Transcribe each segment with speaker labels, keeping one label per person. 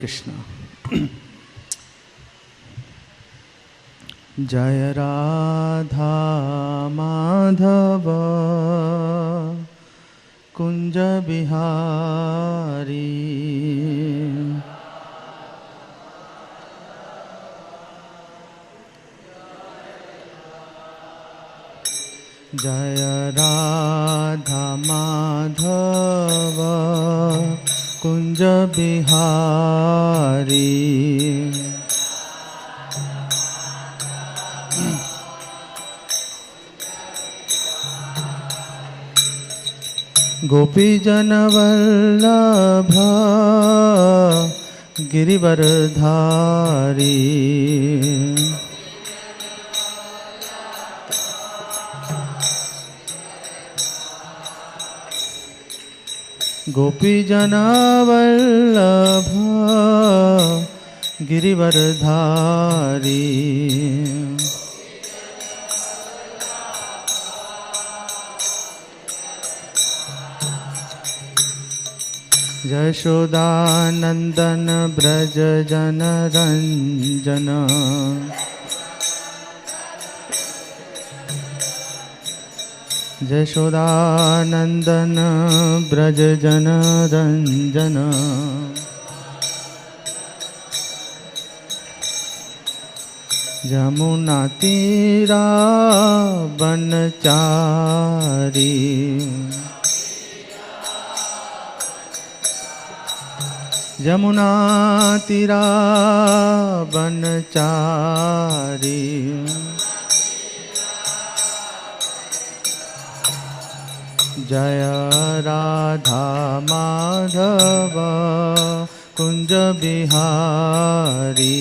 Speaker 1: कृष्ण। जय राधा माधव कुंज बिहारी। जय राधा माधव कुंज बिहारी। गोपी जन वल्लभ गिरिवरधारी। गोपी जन वल्लभ गिरिवरधारी। यशोदानंदन ब्रज जन रंजन। यशोदानंदन ब्रज जन रंजन। यमुना तीरा बनचारी। यमुना तीरा बनचारी। जय राधा माधव कुंज बिहारी।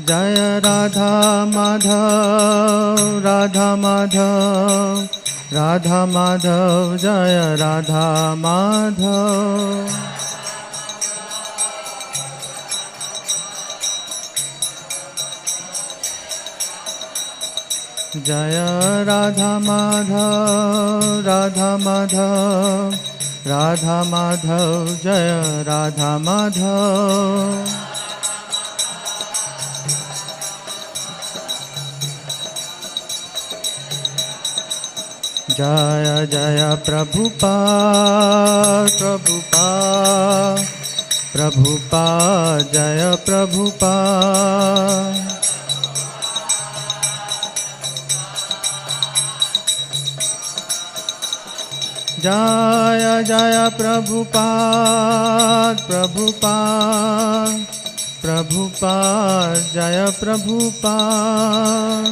Speaker 1: जय राधा माधव राधा माधव राधा माधव। जय राधा माधव। जय राधा माधव राधा माधव राधा माधव। जय राधा माधव। जय जय प्रभुपाद प्रभुपाद प्रभुपाद। जय प्रभुपाद। जय जय प्रभुपाद प्रभुपाद प्रभुपाद। जय प्रभुपाद।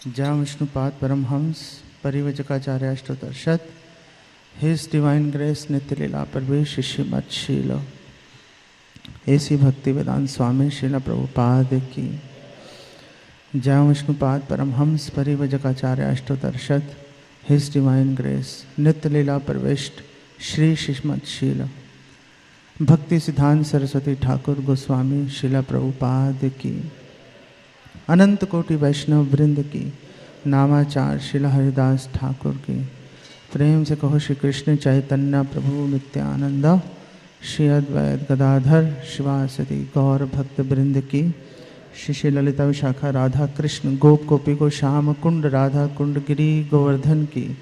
Speaker 1: जय विष्णुपाद परमहंस परिव्रजकाचार्य अष्टोत्तरशत। हिज डिवाइन ग्रेस नित्य लीला प्रवेश श्रीमद शील ऐसी भक्ति वेदांत स्वामी श्रील प्रभुपाद की। जय विष्णुपाद परमहंस परिव्रजकाचार्य अष्टोत्तरशत। हिज डिवाइन ग्रेस नित्य लीला प्रविष्ट श्री श्रीमद शील भक्ति सिद्धांत सरस्वती ठाकुर गोस्वामी श्रील प्रभुपाद की। अनंत कोटि वैष्णव वृंद की नामाचार श्रील हरिदास ठाकुर की। प्रेम से कहो श्री कृष्ण चैतन्य प्रभु नित्यानंद श्री अद्वैत गदाधर शिवासदि गौर भक्त वृंद की। श्री ललिता विशाखा राधा कृष्ण गोप गोपी को श्याम कुंड राधा कुंड गिरी गोवर्धन की।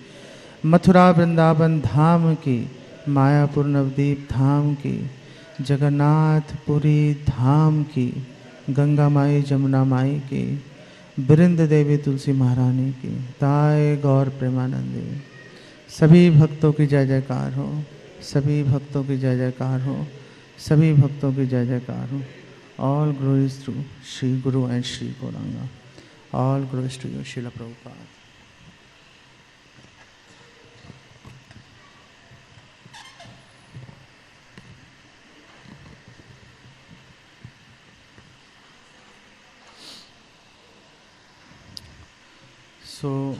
Speaker 1: मथुरा वृंदावन धाम की। मायापुर नवदीप धाम की। जगन्नाथपुरी धाम की। गंगा माई जमुना माई की। वृंद देवी तुलसी महारानी की। ताय गौर प्रेमानंदी। सभी भक्तों की जय जयकार हो। सभी भक्तों की जय जयकार हो। सभी भक्तों की जय जयकार हो। All glories to Shri Guru and Shri Gauranga. All glories to you Srila Prabhupada. So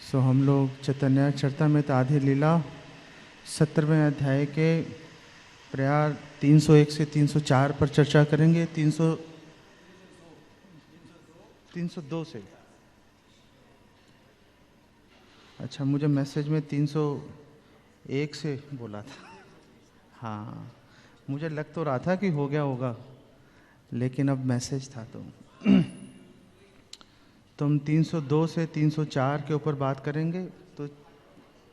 Speaker 1: so हम लोग चैतन्य चरितामृत आधि लीला 17वें अध्याय के प्रयार 301 से 304 पर चर्चा करेंगे। 302 से, अच्छा मुझे मैसेज में 301 से बोला था। हाँ, मुझे लग तो रहा था कि हो गया होगा, लेकिन अब मैसेज था तो हम 302 से 304 के ऊपर बात करेंगे। तो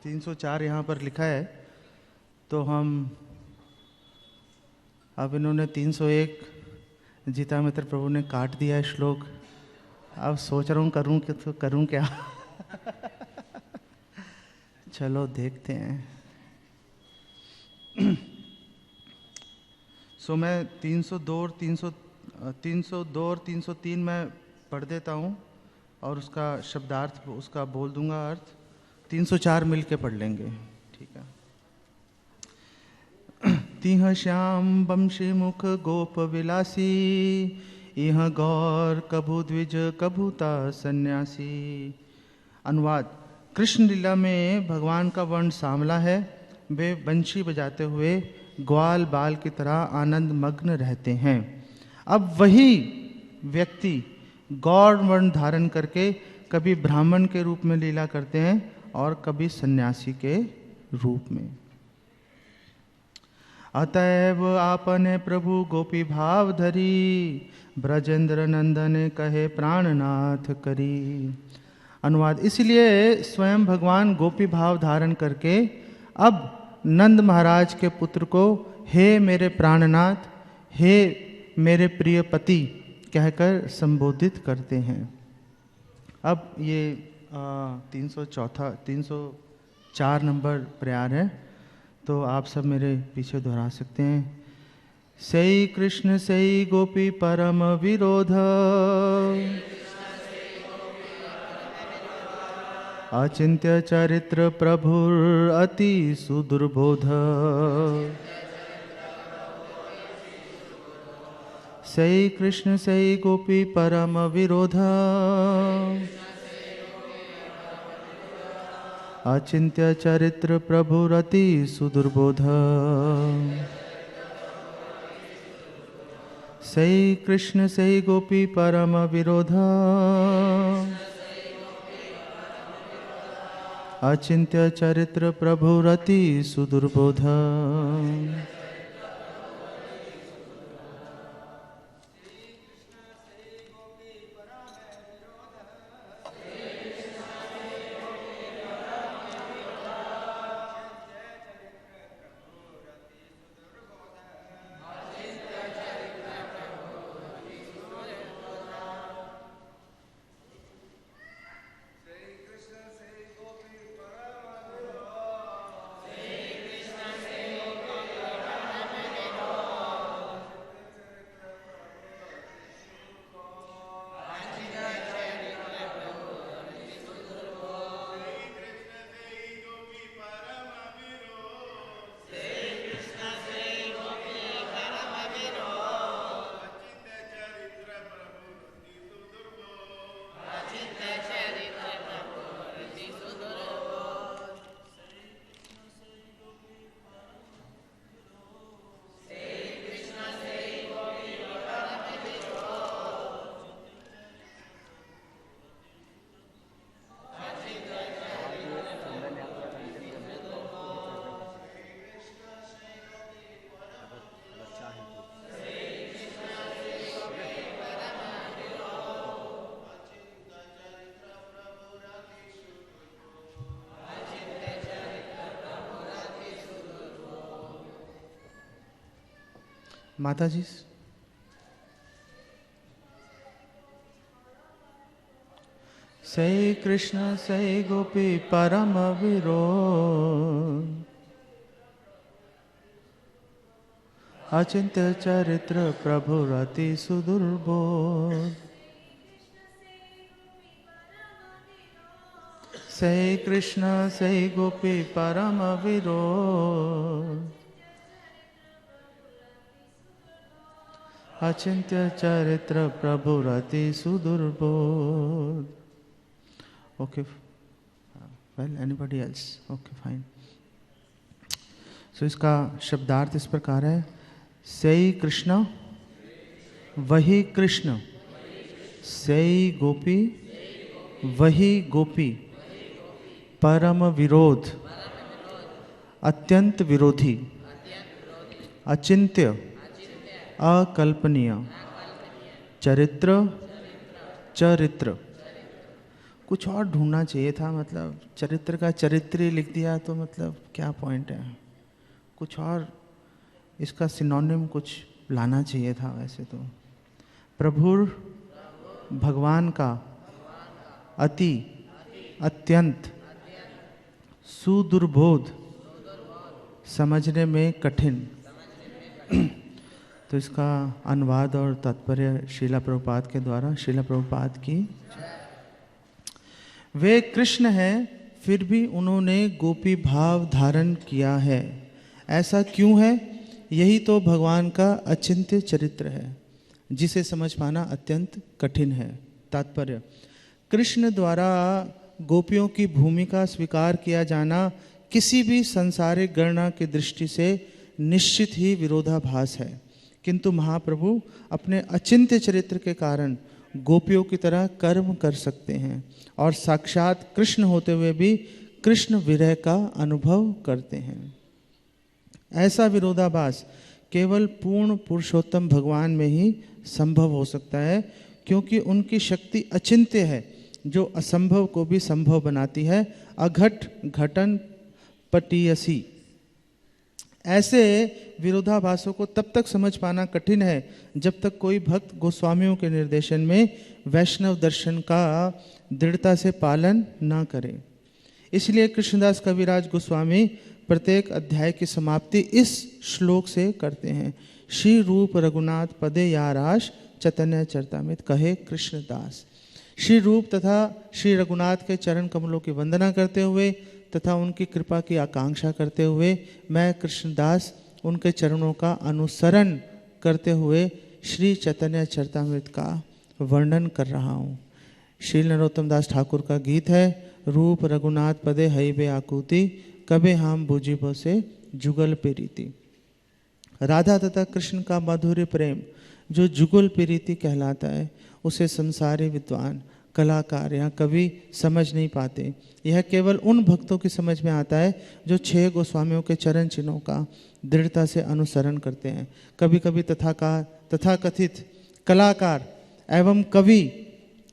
Speaker 1: 304 यहाँ पर लिखा है, तो हम अब इन्होंने 301 जीतामित्र प्रभु ने काट दिया है श्लोक। अब सोच रहा हूँ करूँ क्या चलो देखते हैं। सो मैं 302 और 303 में पढ़ देता हूँ और उसका शब्दार्थ उसका बोल दूंगा अर्थ। 304 मिल के पढ़ लेंगे, ठीक है। तिह श्याम बंशी मुख गोप विलासी, इह गौर कभु द्विज कभुता सन्यासी। अनुवाद। कृष्ण लीला में भगवान का वर्ण सांवला है। वे बंशी बजाते हुए ग्वाल बाल की तरह आनंद मग्न रहते हैं। अब वही व्यक्ति गौर वर्ण धारण करके कभी ब्राह्मण के रूप में लीला करते हैं और कभी सन्यासी के रूप में। अतएव आपने प्रभु गोपी भाव धरी, ब्रजेंद्र नंदन कहे प्राणनाथ करी। अनुवाद। इसलिए स्वयं भगवान गोपी भाव धारण करके अब नंद महाराज के पुत्र को हे मेरे प्राणनाथ, हे मेरे प्रिय पति कहकर संबोधित करते हैं। अब ये 304 नंबर प्रयार है, तो आप सब मेरे पीछे दोहरा सकते हैं। सई कृष्ण सई गोपी परम विरोध, अचिंत्य चरित्र प्रभुर अति सुदुर्बोध। सई कृष्ण सई गोपी परम विरोध, अचिंत्य चरित्र प्रभुर अति सुदुर्बोध। सई कृष्ण सई गोपी परम विरोध, अचिंत्य चरित्र प्रभुर अति सुदुर्बोध। माता जी। सई कृष्ण सई गोपी परम विरोध, अचिंत्य चरित्र प्रभु अति सुदुर्बोध। सई कृष्ण सई गोपी परम विरोध, अचिंत्य चरित्र प्रभु अति सुदुर्बोध। Okay, well anybody else? Okay fine. So इसका शब्दार्थ इस प्रकार है, सई कृष्ण वही कृष्ण, सई गोपी वही गोपी, परम विरोध अत्यंत विरोधी, अचिंत्य अकल्पनीय, चरित्र चरित्र। कुछ और ढूंढना चाहिए था, मतलब चरित्र का चरित्र ही लिख दिया तो मतलब क्या पॉइंट है? कुछ और इसका सिनोनिम कुछ लाना चाहिए था वैसे तो। प्रभुर भगवान का अति अत्यंत सुदुर्बोध समझने में कठिन। तो इसका अनुवाद और तात्पर्य श्रीला प्रभुपाद के द्वारा। श्रीला प्रभुपाद की वे कृष्ण हैं, फिर भी उन्होंने गोपी भाव धारण किया है। ऐसा क्यों है? यही तो भगवान का अचिंत्य चरित्र है, जिसे समझ पाना अत्यंत कठिन है। तात्पर्य, कृष्ण द्वारा गोपियों की भूमिका स्वीकार किया जाना किसी भी संसारिक गणना की दृष्टि से निश्चित ही विरोधाभास है, किंतु महाप्रभु अपने अचिंत्य चरित्र के कारण गोपियों की तरह कर्म कर सकते हैं और साक्षात कृष्ण होते हुए भी कृष्ण विरह का अनुभव करते हैं। ऐसा विरोधाभास केवल पूर्ण पुरुषोत्तम भगवान में ही संभव हो सकता है, क्योंकि उनकी शक्ति अचिंत्य है, जो असंभव को भी संभव बनाती है। अघट घटन पटीयसी। ऐसे विरोधाभासों को तब तक समझ पाना कठिन है जब तक कोई भक्त गोस्वामियों के निर्देशन में वैष्णव दर्शन का दृढ़ता से पालन न करे। इसलिए कृष्णदास कविराज गोस्वामी प्रत्येक अध्याय की समाप्ति इस श्लोक से करते हैं, श्री रूप रघुनाथ पदे याराश चैतन्य चरतामृत कहे कृष्णदास। श्री रूप तथा श्री रघुनाथ के चरण कमलों की वंदना करते हुए तथा उनकी कृपा की आकांक्षा करते हुए मैं कृष्णदास उनके चरणों का अनुसरण करते हुए श्री चैतन्य चरतामृत का वर्णन कर रहा हूँ। श्री नरोत्तम दास ठाकुर का गीत है, रूप रघुनाथ पदे हई बे आकुति, कबे हम बुझिबो से जुगल प्रीति। राधा तथा कृष्ण का माधुर्य प्रेम जो जुगल प्रीति कहलाता है, उसे संसारी विद्वान कलाकार या कवि समझ नहीं पाते। यह केवल उन भक्तों की समझ में आता है जो 6 गोस्वामियों के चरण चिन्हों का दृढ़ता से अनुसरण करते हैं। कभी कभी तथाकथित कलाकार एवं कवि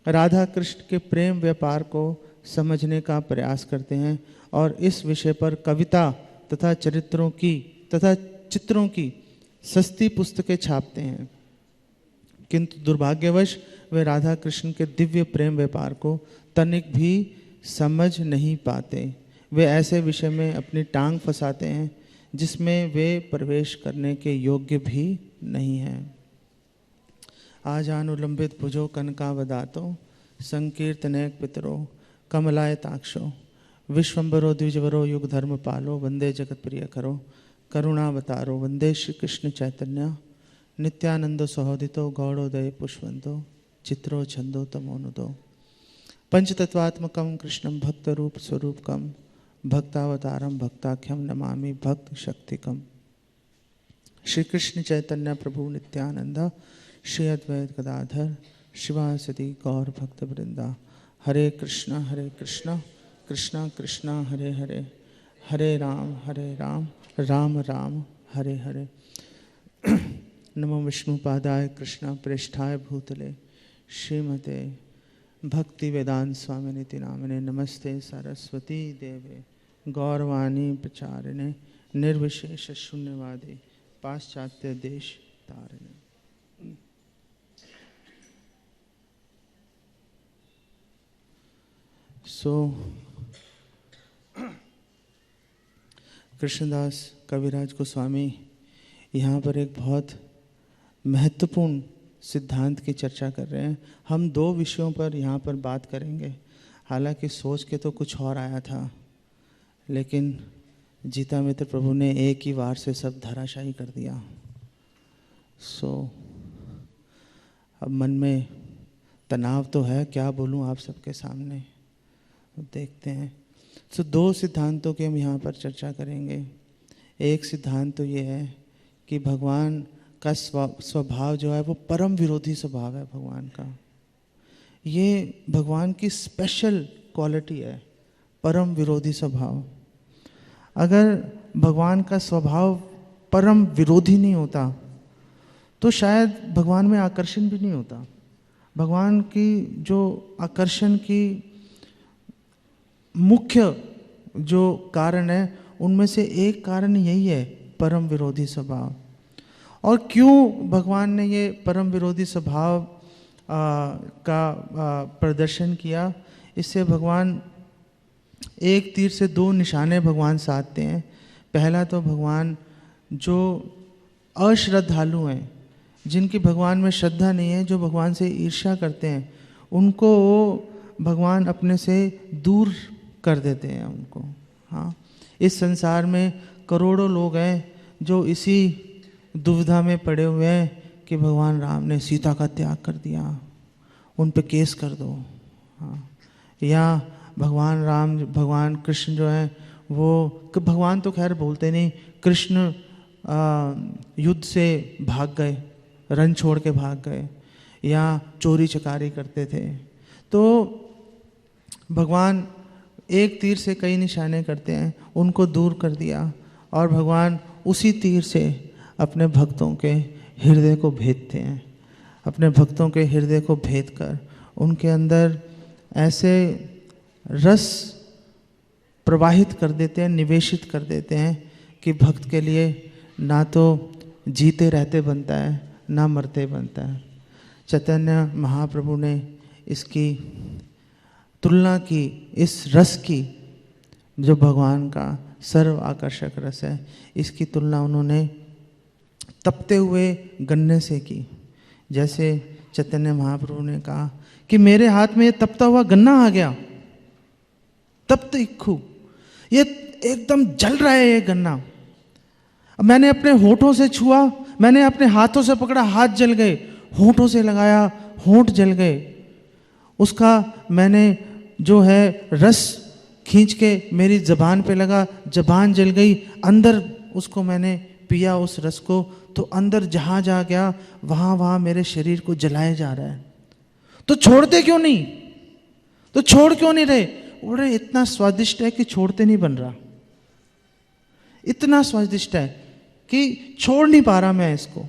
Speaker 1: राधा कृष्ण के प्रेम व्यापार को समझने का प्रयास करते हैं और इस विषय पर कविता तथा चित्रों की सस्ती पुस्तकें छापते हैं, किंतु दुर्भाग्यवश वे राधा कृष्ण के दिव्य प्रेम व्यापार को तनिक भी समझ नहीं पाते। वे ऐसे विषय में अपनी टांग फंसाते हैं जिसमें वे प्रवेश करने के योग्य भी नहीं हैं। आजानुलंबित भुजो कनकावदातो संकीर्तनैक पितरो कमलायताक्षो विश्वम्बरो द्विजवरो युग धर्म पालो वंदे जगत प्रिय करो करुणावतारो वंदे श्री कृष्ण चैतन्य नित्यानंद सहोदितो गौड़ोदय पुष्पवंतो चित्रो छंदो तमोनुदो। पंचतत्वात्मकं कृष्णं भक्त रूप स्वरूपकं भक्तावतारम भक्ताख्यम नमामि भक्त शक्तिकम। श्री कृष्ण चैतन्य प्रभु नित्यानंद श्री अद्वैत गदाधर शिवासदि गौर भक्त वृंदा। हरे कृष्णा कृष्णा कृष्णा हरे हरे, हरे राम राम राम हरे हरे। नमो विष्णुपादाय कृष्ण प्रेष्ठाय भूतले श्रीमते भक्ति वेदांत स्वामिनिति नामिने नमस्ते सरस्वती देवे गौरवाणी प्रचारिणे निर्विशेष शून्यवादी पाश्चात्य देश तारिणे। कृष्णदास कविराज गोस्वामी यहाँ पर एक बहुत महत्वपूर्ण सिद्धांत की चर्चा कर रहे हैं। हम 2 विषयों पर यहाँ पर बात करेंगे। हालांकि सोच के तो कुछ और आया था, लेकिन जीता मित्र प्रभु ने एक ही वार से सब धराशायी कर दिया। अब मन में तनाव तो है, क्या बोलूँ आप सबके सामने, देखते हैं। तो दो सिद्धांतों की हम यहाँ पर चर्चा करेंगे। एक सिद्धांत तो ये है कि भगवान का स्वभाव जो है वो परम विरोधी स्वभाव है भगवान का। ये भगवान की स्पेशल क्वालिटी है, परम विरोधी स्वभाव। अगर भगवान का स्वभाव परम विरोधी नहीं होता तो शायद भगवान में आकर्षण भी नहीं होता। भगवान की जो आकर्षण की मुख्य जो कारण है उनमें से एक कारण यही है, परम विरोधी स्वभाव। और क्यों भगवान ने ये परम विरोधी स्वभाव का प्रदर्शन किया? इससे भगवान एक तीर से दो निशाने भगवान साधते हैं। पहला तो भगवान जो अश्रद्धालु हैं, जिनकी भगवान में श्रद्धा नहीं है, जो भगवान से ईर्ष्या करते हैं, उनको वो भगवान अपने से दूर कर देते हैं उनको। हाँ, इस संसार में करोड़ों लोग हैं जो इसी दुविधा में पड़े हुए हैं कि भगवान राम ने सीता का त्याग कर दिया, उन पे केस कर दो। हाँ, या भगवान राम, भगवान कृष्ण जो हैं वो, भगवान तो खैर बोलते नहीं, कृष्ण युद्ध से भाग गए, रण छोड़ के भाग गए, या चोरी चकारी करते थे। तो भगवान एक तीर से कई निशाने करते हैं, उनको दूर कर दिया और भगवान उसी तीर से अपने भक्तों के हृदय को भेदते हैं। अपने भक्तों के हृदय को भेद कर उनके अंदर ऐसे रस प्रवाहित कर देते हैं, निवेशित कर देते हैं कि भक्त के लिए ना तो जीते रहते बनता है, ना मरते बनता है। चैतन्य महाप्रभु ने इसकी तुलना की, इस रस की, जो भगवान का सर्व आकर्षक रस है, इसकी तुलना उन्होंने तपते हुए गन्ने से की। जैसे चैतन्य महाप्रभु ने कहा कि मेरे हाथ में ये तपता हुआ गन्ना आ गया, तप्त इक्खु, ये एकदम जल रहा है ये गन्ना। मैंने अपने होठों से छुआ, मैंने अपने हाथों से पकड़ा, हाथ जल गए, होठों से लगाया, होठ जल गए। उसका मैंने जो है रस खींच के मेरी ज़बान पे लगा, ज़बान जल गई। अंदर उसको मैंने पिया उस रस को, तो अंदर जहाँ जा गया वहाँ वहाँ मेरे शरीर को जलाया जा रहा है। तो छोड़ते क्यों नहीं? तो छोड़ क्यों नहीं रहे? बोले इतना स्वादिष्ट है कि छोड़ते नहीं बन रहा, इतना स्वादिष्ट है कि छोड़ नहीं पा रहा मैं इसको।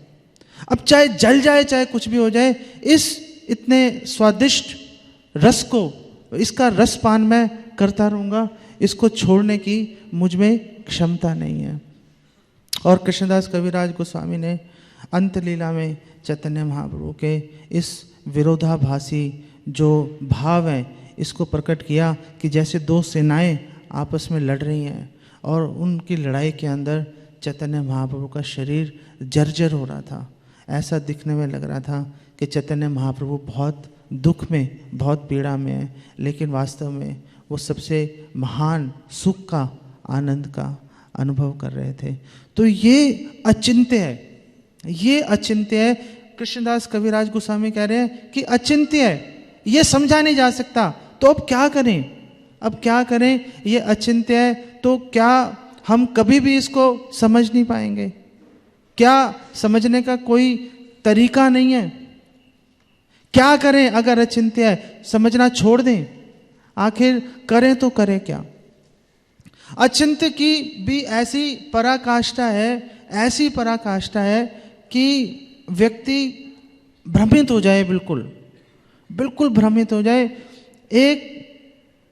Speaker 1: अब चाहे जल जाए, चाहे कुछ भी हो जाए, इस इतने स्वादिष्ट रस को, इसका रसपान मैं करता रहूँगा, इसको छोड़ने की मुझ में क्षमता नहीं है। और कृष्णदास कविराज गोस्वामी ने अंत लीला में चैतन्य महाप्रभु के इस विरोधाभासी जो भाव हैं इसको प्रकट किया कि जैसे दो सेनाएं आपस में लड़ रही हैं और उनकी लड़ाई के अंदर चैतन्य महाप्रभु का शरीर जर्जर हो रहा था। ऐसा दिखने में लग रहा था कि चैतन्य महाप्रभु बहुत दुख में, बहुत पीड़ा में है, लेकिन वास्तव में वो सबसे महान सुख का, आनंद का अनुभव कर रहे थे। तो ये अचिंत्य है, ये अचिंत्य है। कृष्णदास कविराज गोस्वामी कह रहे हैं कि अचिंत्य है, ये समझा नहीं जा सकता। तो अब क्या करें? अब क्या करें? ये अचिंत्य है, तो क्या हम कभी भी इसको समझ नहीं पाएंगे? क्या समझने का कोई तरीका नहीं है? क्या करें अगर अचिंत्य है? समझना छोड़ दें? आखिर करें तो करें क्या? अचिंत्य की भी ऐसी पराकाष्ठा है, ऐसी पराकाष्ठा है कि व्यक्ति भ्रमित हो जाए, बिल्कुल बिल्कुल भ्रमित हो जाए। एक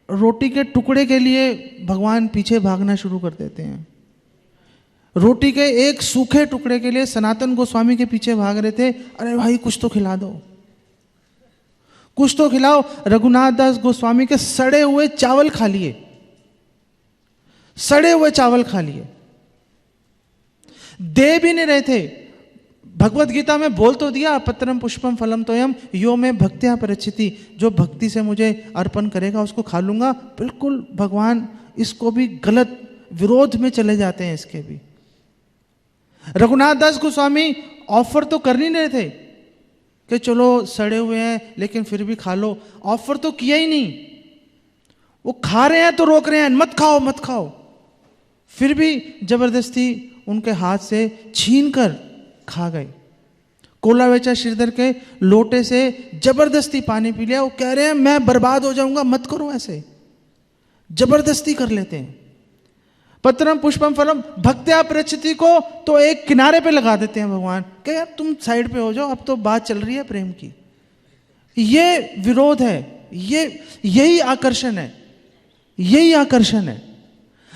Speaker 1: रोटी के टुकड़े के लिए भगवान पीछे भागना शुरू कर देते हैं। रोटी के एक सूखे टुकड़े के लिए सनातन गोस्वामी के पीछे भाग रहे थे, अरे भाई कुछ तो खिला दो, कुछ तो खिलाओ। रघुनाथ दास गोस्वामी के सड़े हुए चावल खा लिए, सड़े हुए चावल खा लिए, दे भी नहीं रहे थे। भगवत गीता में बोल तो दिया, पत्रम पुष्पम फलम तोयम यो में भक्त्या परिचिति, जो भक्ति से मुझे अर्पण करेगा उसको खा लूंगा। बिल्कुल भगवान इसको भी गलत विरोध में चले जाते हैं इसके भी। रघुनाथ दास गोस्वामी ऑफर तो कर नहीं रहे थे कि चलो सड़े हुए हैं लेकिन फिर भी खा लो, ऑफर तो किया ही नहीं। वो खा रहे हैं तो रोक रहे हैं, मत खाओ मत खाओ, फिर भी जबरदस्ती उनके हाथ से छीन कर खा गए। कोलावेचा श्रीधर के लोटे से जबरदस्ती पानी पी लिया। वो कह रहे हैं मैं बर्बाद हो जाऊंगा, मत करो ऐसे, जबरदस्ती कर लेते हैं। पत्रम पुष्पम फलम भक्त्या प्रचिति को तो एक किनारे पे लगा देते हैं भगवान, कह यार तुम साइड पे हो जाओ, अब तो बात चल रही है प्रेम की। ये विरोध है, यही आकर्षण है, यही आकर्षण है।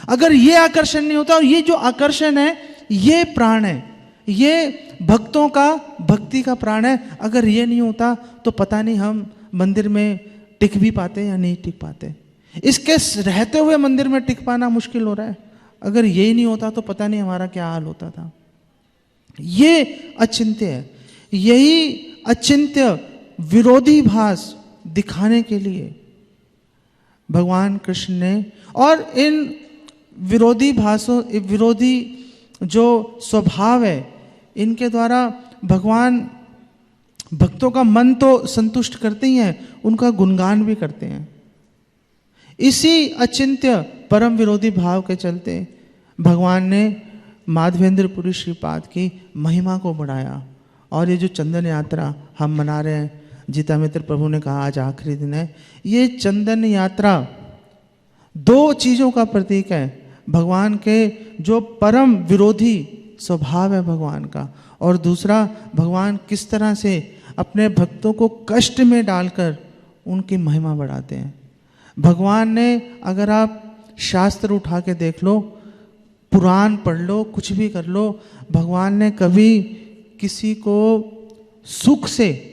Speaker 1: अगर ये आकर्षण नहीं होता, और ये जो आकर्षण है ये प्राण है, ये भक्तों का भक्ति का प्राण है। अगर ये नहीं होता तो पता नहीं हम मंदिर में टिक भी पाते या नहीं टिक पाते। इसके रहते हुए मंदिर में टिक पाना मुश्किल हो रहा है, अगर यही नहीं होता तो पता नहीं हमारा क्या हाल होता था। ये अचिंत्य है। यही अचिंत्य विरोधी भास दिखाने के लिए भगवान कृष्ण ने, और इन विरोधी भाषों, विरोधी जो स्वभाव है, इनके द्वारा भगवान भक्तों का मन तो संतुष्ट करते ही हैं, उनका गुणगान भी करते हैं। इसी अचिंत्य परम विरोधी भाव के चलते भगवान ने माधवेंद्रपुरी श्रीपाद की महिमा को बढ़ाया। और ये जो चंदन यात्रा हम मना रहे हैं, जीता मित्र प्रभु ने कहा आज आखिरी दिन है, ये चंदन यात्रा दो चीज़ों का प्रतीक है। भगवान के जो परम विरोधी स्वभाव है भगवान का, और दूसरा भगवान किस तरह से अपने भक्तों को कष्ट में डालकर उनकी महिमा बढ़ाते हैं। भगवान ने, अगर आप शास्त्र उठा के देख लो, पुराण पढ़ लो, कुछ भी कर लो, भगवान ने कभी किसी को सुख से,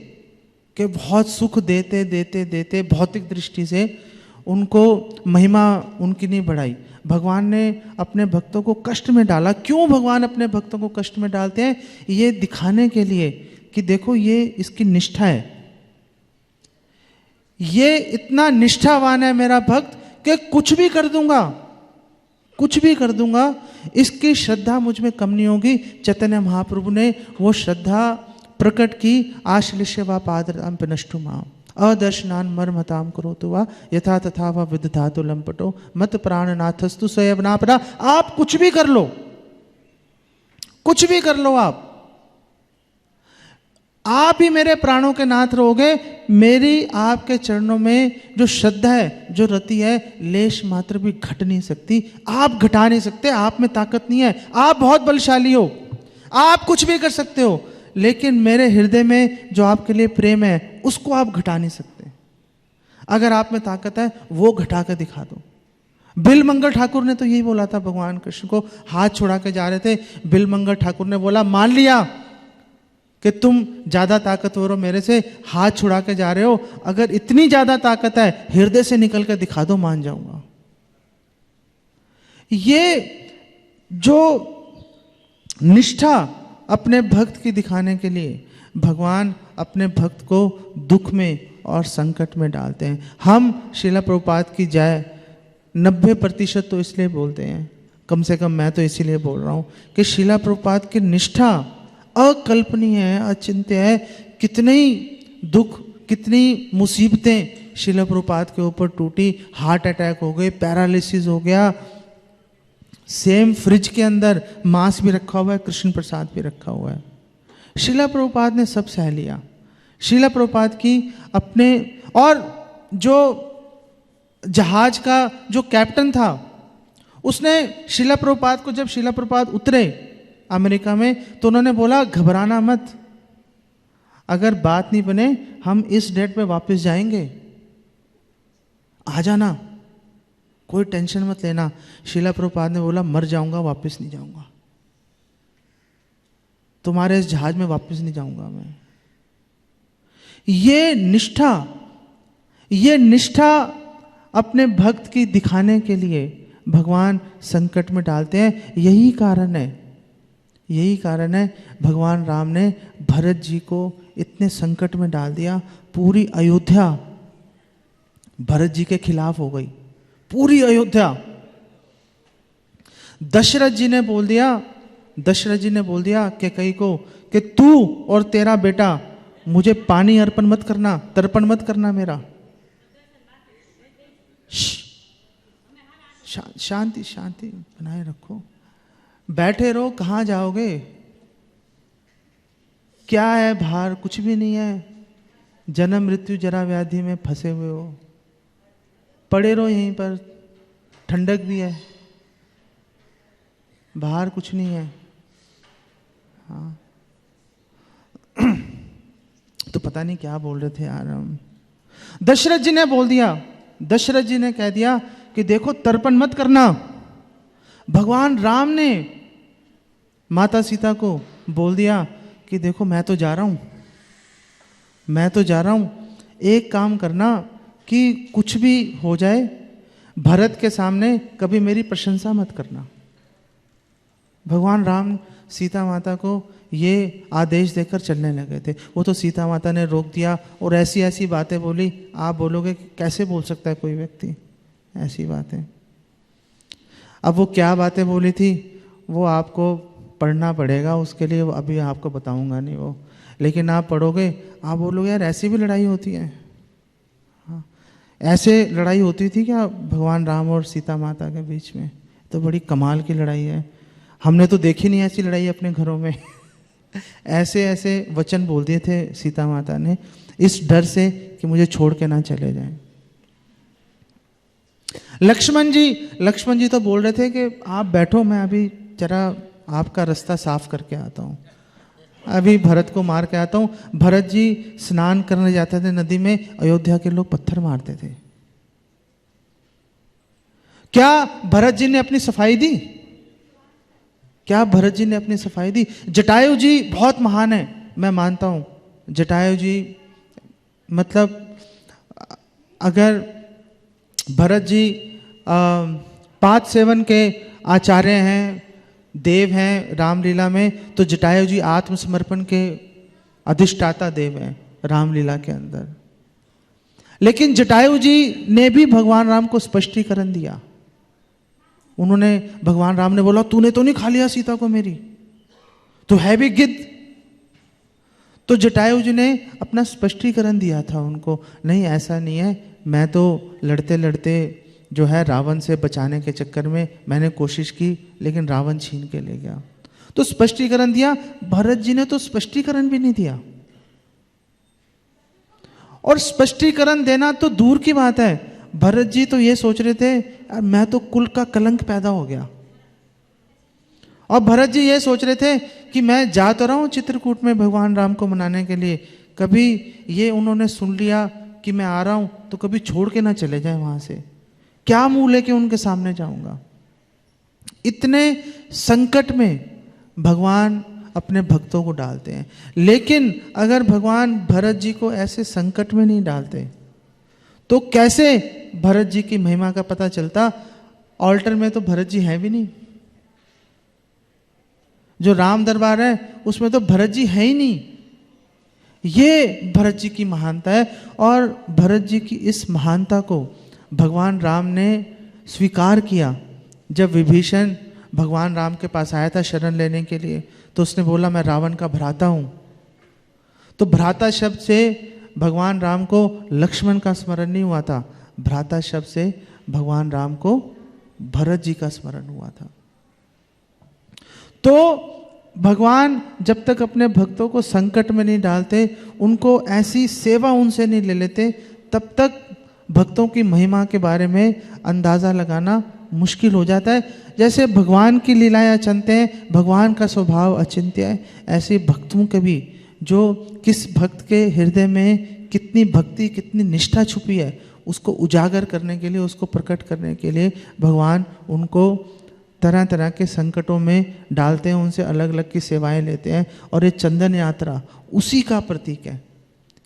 Speaker 1: कि बहुत सुख देते देते देते भौतिक दृष्टि से उनको महिमा उनकी नहीं बढ़ाई। भगवान ने अपने भक्तों को कष्ट में डाला। क्यों भगवान अपने भक्तों को कष्ट में डालते हैं? ये दिखाने के लिए कि देखो ये इसकी निष्ठा है, ये इतना निष्ठावान है मेरा भक्त कि कुछ भी कर दूंगा, कुछ भी कर दूंगा, इसकी श्रद्धा मुझ में कम नहीं होगी। चैतन्य महाप्रभु ने वो श्रद्धा प्रकट की। आश्लिष्य व पादराम पे नष्टु माम अदर्शनान मर्मताम करोतु वा यथा तथा व विदधातु लंपटो मत प्राणनाथस्तु स्वयंनापदा। आप कुछ भी कर लो, कुछ भी कर लो, आप ही मेरे प्राणों के नाथ रहोगे। मेरी आपके चरणों में जो श्रद्धा है, जो रति है, लेश मात्र भी घट नहीं सकती। आप घटा नहीं सकते, आप में ताकत नहीं है। आप बहुत बलशाली हो, आप कुछ भी कर सकते हो, लेकिन मेरे हृदय में जो आपके लिए प्रेम है उसको आप घटा नहीं सकते। अगर आप में ताकत है वो घटा कर दिखा दो। बिलमंगल ठाकुर ने तो यही बोला था भगवान कृष्ण को, हाथ छुड़ा के जा रहे थे। बिलमंगल ठाकुर ने बोला, मान लिया कि तुम ज्यादा ताकतवर हो मेरे से, हाथ छुड़ा के जा रहे हो, अगर इतनी ज्यादा ताकत है हृदय से निकल कर दिखा दो, मान जाऊंगा। ये जो निष्ठा अपने भक्त की दिखाने के लिए भगवान अपने भक्त को दुख में और संकट में डालते हैं। हम श्रीला प्रभुपाद की जय 90% तो इसलिए बोलते हैं, कम से कम मैं तो इसीलिए बोल रहा हूँ कि श्रीला प्रभुपाद की निष्ठा अकल्पनीय है, अचिंत्य है। कितने दुख, कितनी मुसीबतें श्रीला प्रभुपाद के ऊपर टूटी। हार्ट अटैक हो गए, पैरालिसिस हो गया, सेम फ्रिज के अंदर मांस भी रखा हुआ है, कृष्ण प्रसाद भी रखा हुआ है। श्रीला प्रभुपाद ने सब सह लिया। श्रीला प्रभुपाद की अपने, और जो जहाज का जो कैप्टन था उसने श्रीला प्रभुपाद को, जब श्रीला प्रभुपाद उतरे अमेरिका में, तो उन्होंने बोला घबराना मत, अगर बात नहीं बने हम इस डेट पे वापस जाएंगे, आ जाना, कोई टेंशन मत लेना। श्रीला प्रभुपाद ने बोला मर जाऊंगा, वापस नहीं जाऊंगा, तुम्हारे इस जहाज में वापस नहीं जाऊंगा मैं। ये निष्ठा अपने भक्त की दिखाने के लिए भगवान संकट में डालते हैं। यही कारण है भगवान राम ने भरत जी को इतने संकट में डाल दिया। पूरी अयोध्या भरत जी के खिलाफ हो गई, पूरी अयोध्या। दशरथ जी ने बोल दिया कैकेयी को कि तू और तेरा बेटा मुझे पानी अर्पण मत करना, तर्पण मत करना मेरा। शांति शांति बनाए रखो, बैठे रहो, कहाँ जाओगे? क्या है भार? कुछ भी नहीं है। जन्म मृत्यु जरा व्याधि में फंसे हुए हो, पड़े रहो यहीं पर, ठंडक भी है, बाहर कुछ नहीं है। हाँ तो पता नहीं क्या बोल रहे थे यार हम। दशरथ जी ने बोल दिया, दशरथ जी ने कह दिया कि देखो तर्पण मत करना। भगवान राम ने माता सीता को बोल दिया कि देखो मैं तो जा रहा हूं, मैं तो जा रहा हूं, एक काम करना कि कुछ भी हो जाए भरत के सामने कभी मेरी प्रशंसा मत करना। भगवान राम सीता माता को ये आदेश देकर चलने लगे थे। वो तो सीता माता ने रोक दिया और ऐसी ऐसी बातें बोली, आप बोलोगे कि कैसे बोल सकता है कोई व्यक्ति ऐसी बातें। अब वो क्या बातें बोली थी वो आपको पढ़ना पड़ेगा, उसके लिए अभी आपको बताऊंगा नहीं वो, लेकिन आप पढ़ोगे आप बोलोगे यार ऐसी भी लड़ाई होती है। हाँ, ऐसे लड़ाई होती थी क्या भगवान राम और सीता माता के बीच में? तो बड़ी कमाल की लड़ाई है, हमने तो देखी नहीं ऐसी लड़ाई अपने घरों में। ऐसे ऐसे वचन बोल दिए थे सीता माता ने इस डर से कि मुझे छोड़ के ना चले जाएं। लक्ष्मण जी तो बोल रहे थे कि आप बैठो, मैं अभी जरा आपका रास्ता साफ करके आता हूँ, अभी भरत को मार के आता हूँ। भरत जी स्नान करने जाते थे नदी में, अयोध्या के लोग पत्थर मारते थे। क्या भरत जी ने अपनी सफाई दी? क्या भरत जी ने अपनी सफाई दी? जटायु जी बहुत महान है, मैं मानता हूं। जटायु जी मतलब अगर भरत जी 5 सेवन के आचार्य हैं, देव हैं रामलीला में, तो जटायु जी आत्मसमर्पण के अधिष्ठाता देव हैं रामलीला के अंदर। लेकिन जटायु जी ने भी भगवान राम को स्पष्टीकरण दिया। उन्होंने, भगवान राम ने बोला तूने तो नहीं खा लिया सीता को मेरी, तो है भी गिद्ध। तो जटायु जी ने अपना स्पष्टीकरण दिया था उनको, नहीं ऐसा नहीं है, मैं तो लड़ते लड़ते जो है रावण से बचाने के चक्कर में मैंने कोशिश की, लेकिन रावण छीन के ले गया। तो स्पष्टीकरण दिया। भरत जी ने तो स्पष्टीकरण भी नहीं दिया। और स्पष्टीकरण देना तो दूर की बात है, भरत जी तो ये सोच रहे थे मैं तो कुल का कलंक पैदा हो गया। और भरत जी ये सोच रहे थे कि मैं जा तो रहा हूं चित्रकूट में भगवान राम को मनाने के लिए, कभी ये उन्होंने सुन लिया कि मैं आ रहा हूं तो कभी छोड़ के ना चले जाए वहां से, क्या मुंह लेके उनके सामने जाऊंगा। इतने संकट में भगवान अपने भक्तों को डालते हैं। लेकिन अगर भगवान भरत जी को ऐसे संकट में नहीं डालते तो कैसे भरत जी की महिमा का पता चलता? ऑल्टर में तो भरत जी है भी नहीं, जो राम दरबार है उसमें तो भरत जी है ही नहीं। ये भरत जी की महानता है। और भरत जी की इस महानता को भगवान राम ने स्वीकार किया। जब विभीषण भगवान राम के पास आया था शरण लेने के लिए, तो उसने बोला मैं रावण का भ्राता हूं। तो भ्राता शब्द से भगवान राम को लक्ष्मण का स्मरण नहीं हुआ था, भ्राता शब्द से भगवान राम को भरत जी का स्मरण हुआ था। तो भगवान जब तक अपने भक्तों को संकट में नहीं डालते, उनको ऐसी सेवा उनसे नहीं ले लेते, तब तक भक्तों की महिमा के बारे में अंदाजा लगाना मुश्किल हो जाता है। जैसे भगवान की लीलाएं अचिंत्य हैं, भगवान का स्वभाव अचिंत्य है, ऐसे भक्तों के भी, जो किस भक्त के हृदय में कितनी भक्ति कितनी निष्ठा छुपी है उसको उजागर करने के लिए, उसको प्रकट करने के लिए भगवान उनको तरह तरह के संकटों में डालते हैं, उनसे अलग अलग की सेवाएं लेते हैं। और ये चंदन यात्रा उसी का प्रतीक है।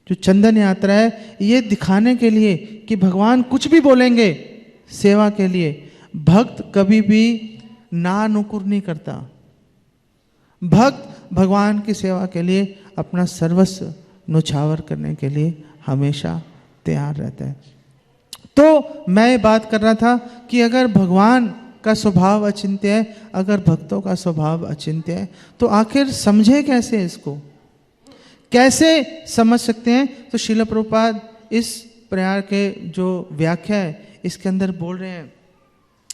Speaker 1: जो चंदन यात्रा है ये दिखाने के लिए कि भगवान कुछ भी बोलेंगे सेवा के लिए, भक्त कभी भी ना नुकुर नहीं करता। भक्त भगवान की सेवा के लिए अपना सर्वस्व न्यौछावर करने के लिए हमेशा तैयार रहता है। तो मैं ये बात कर रहा था कि अगर भगवान का स्वभाव अचिंत्य है, अगर भक्तों का स्वभाव अचिंत्य है, तो आखिर समझे कैसे इसको, कैसे समझ सकते हैं? तो श्रील प्रभुपाद इस प्रयाण के जो व्याख्या है इसके अंदर बोल रहे हैं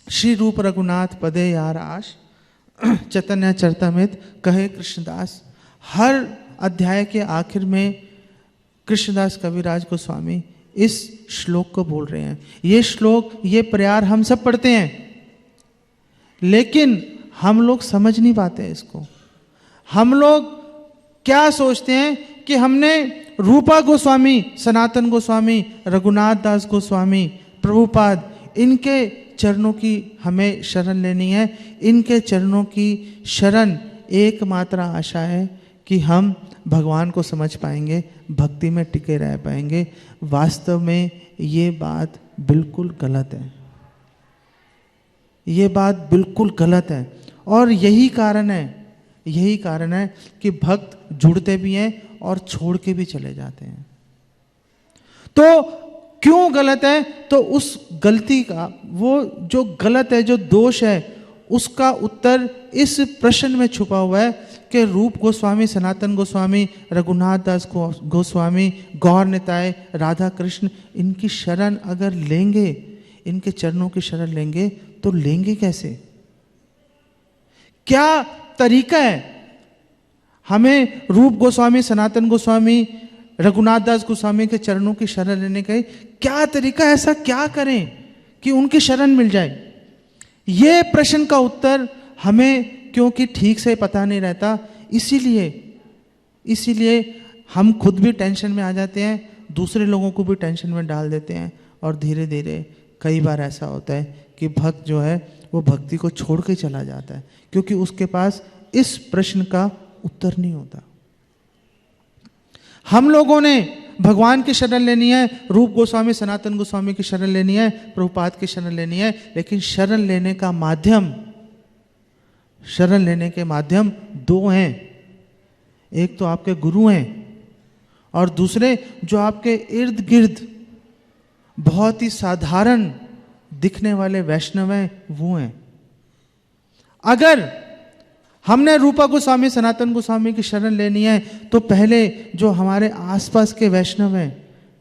Speaker 1: श्री रूप रघुनाथ पदे यार आश, चैतन्य चरितमृत कहे कृष्णदास। हर अध्याय के आखिर में कृष्णदास कविराज गोस्वामी इस श्लोक को बोल रहे हैं। ये श्लोक, ये प्यार हम सब पढ़ते हैं, लेकिन हम लोग समझ नहीं पाते इसको। हम लोग क्या सोचते हैं कि हमने रूपा गोस्वामी, सनातन गोस्वामी, रघुनाथ दास गोस्वामी, प्रभुपाद, इनके चरणों की हमें शरण लेनी है। इनके चरणों की शरण एकमात्र आशा है कि हम भगवान को समझ पाएंगे, भक्ति में टिके रह पाएंगे। वास्तव में ये बात बिल्कुल गलत है, ये बात बिल्कुल गलत है। और यही कारण है कि भक्त जुड़ते भी हैं और छोड़ के भी चले जाते हैं। तो क्यों गलत है? तो उस गलती का, वो जो गलत है, जो दोष है, उसका उत्तर इस प्रश्न में छुपा हुआ है कि रूप गोस्वामी, सनातन गोस्वामी, रघुनाथ दास गोस्वामी, गौर निताय, राधा कृष्ण, इनकी शरण अगर लेंगे, इनके चरणों की शरण लेंगे, तो लेंगे कैसे? क्या तरीका है हमें रूप गोस्वामी, सनातन गोस्वामी, रघुनाथ दास गोस्वामी के चरणों की शरण लेने का? क्या तरीका, ऐसा क्या करें कि उनकी शरण मिल जाए? ये प्रश्न का उत्तर हमें क्योंकि ठीक से पता नहीं रहता, इसीलिए हम खुद भी टेंशन में आ जाते हैं, दूसरे लोगों को भी टेंशन में डाल देते हैं, और धीरे धीरे कई बार ऐसा होता है कि भक्त जो है वो भक्ति को छोड़ के चला जाता है, क्योंकि उसके पास इस प्रश्न का उत्तर नहीं होता। हम लोगों ने भगवान की शरण लेनी है, रूप गोस्वामी, सनातन गोस्वामी की शरण लेनी है, प्रभुपाद की शरण लेनी है, लेकिन शरण लेने के माध्यम दो हैं। एक तो आपके गुरु हैं, और दूसरे जो आपके इर्द गिर्द बहुत ही साधारण दिखने वाले वैष्णव हैं, वो हैं। अगर हमने रूपा गोस्वामी, सनातन गोस्वामी की शरण लेनी है, तो पहले जो हमारे आसपास के वैष्णव हैं,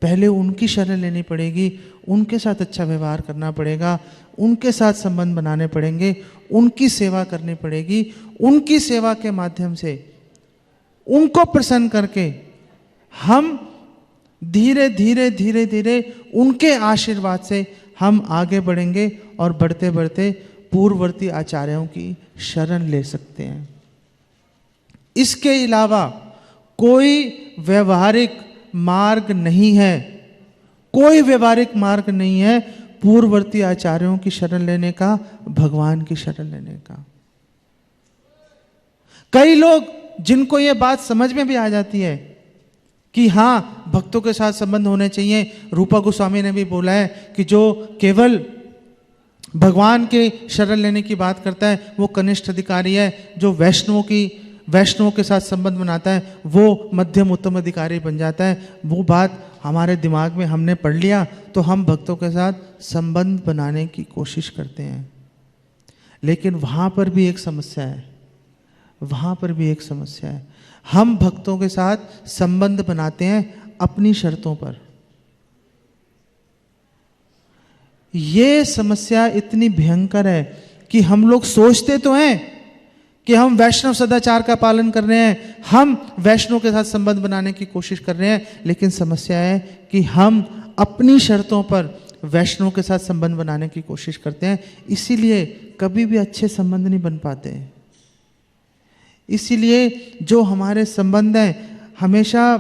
Speaker 1: पहले उनकी शरण लेनी पड़ेगी, उनके साथ अच्छा व्यवहार करना पड़ेगा, उनके साथ संबंध बनाने पड़ेंगे, उनकी सेवा करनी पड़ेगी। उनकी सेवा के माध्यम से, उनको प्रसन्न करके हम धीरे धीरे उनके आशीर्वाद से हम आगे बढ़ेंगे, और बढ़ते बढ़ते पूर्ववर्ती आचार्यों की शरण ले सकते हैं। इसके अलावा कोई व्यवहारिक मार्ग नहीं है, कोई व्यवहारिक मार्ग नहीं है पूर्ववर्ती आचार्यों की शरण लेने का, भगवान की शरण लेने का। कई लोग जिनको ये बात समझ में भी आ जाती है कि हाँ, भक्तों के साथ संबंध होने चाहिए। रूपा गोस्वामी ने भी बोला है कि जो केवल भगवान के शरण लेने की बात करता है वो कनिष्ठ अधिकारी है, जो वैष्णवों के साथ संबंध बनाता है वो मध्यम उत्तम अधिकारी बन जाता है। वो बात हमारे दिमाग में हमने पढ़ लिया, तो हम भक्तों के साथ संबंध बनाने की कोशिश करते हैं। लेकिन वहाँ पर भी एक समस्या है, हम भक्तों के साथ संबंध बनाते हैं अपनी शर्तों पर। ये समस्या इतनी भयंकर है कि हम लोग सोचते तो हैं कि हम वैष्णव सदाचार का पालन कर रहे हैं, हम वैष्णव के साथ संबंध बनाने की कोशिश कर रहे हैं, लेकिन समस्या है कि हम अपनी शर्तों पर वैष्णव के साथ संबंध बनाने की कोशिश करते हैं। इसीलिए कभी भी अच्छे संबंध नहीं बन पाते। इसीलिए जो हमारे संबंध हैं हमेशा,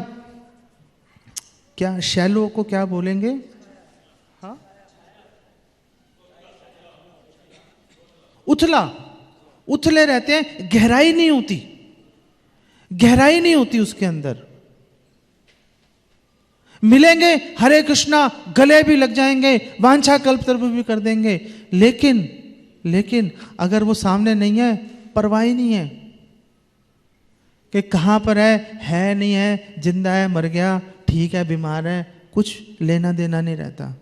Speaker 1: क्या शैलो को क्या बोलेंगे, हाँ, उथले रहते हैं, गहराई नहीं होती उसके अंदर। मिलेंगे, हरे कृष्णा, गले भी लग जाएंगे, वांछा कल्पतरु भी कर देंगे, लेकिन अगर वो सामने नहीं है, परवाह ही नहीं है कि कहाँ पर है नहीं है, जिंदा है, मर गया, ठीक है, बीमार है, कुछ लेना देना नहीं रहता।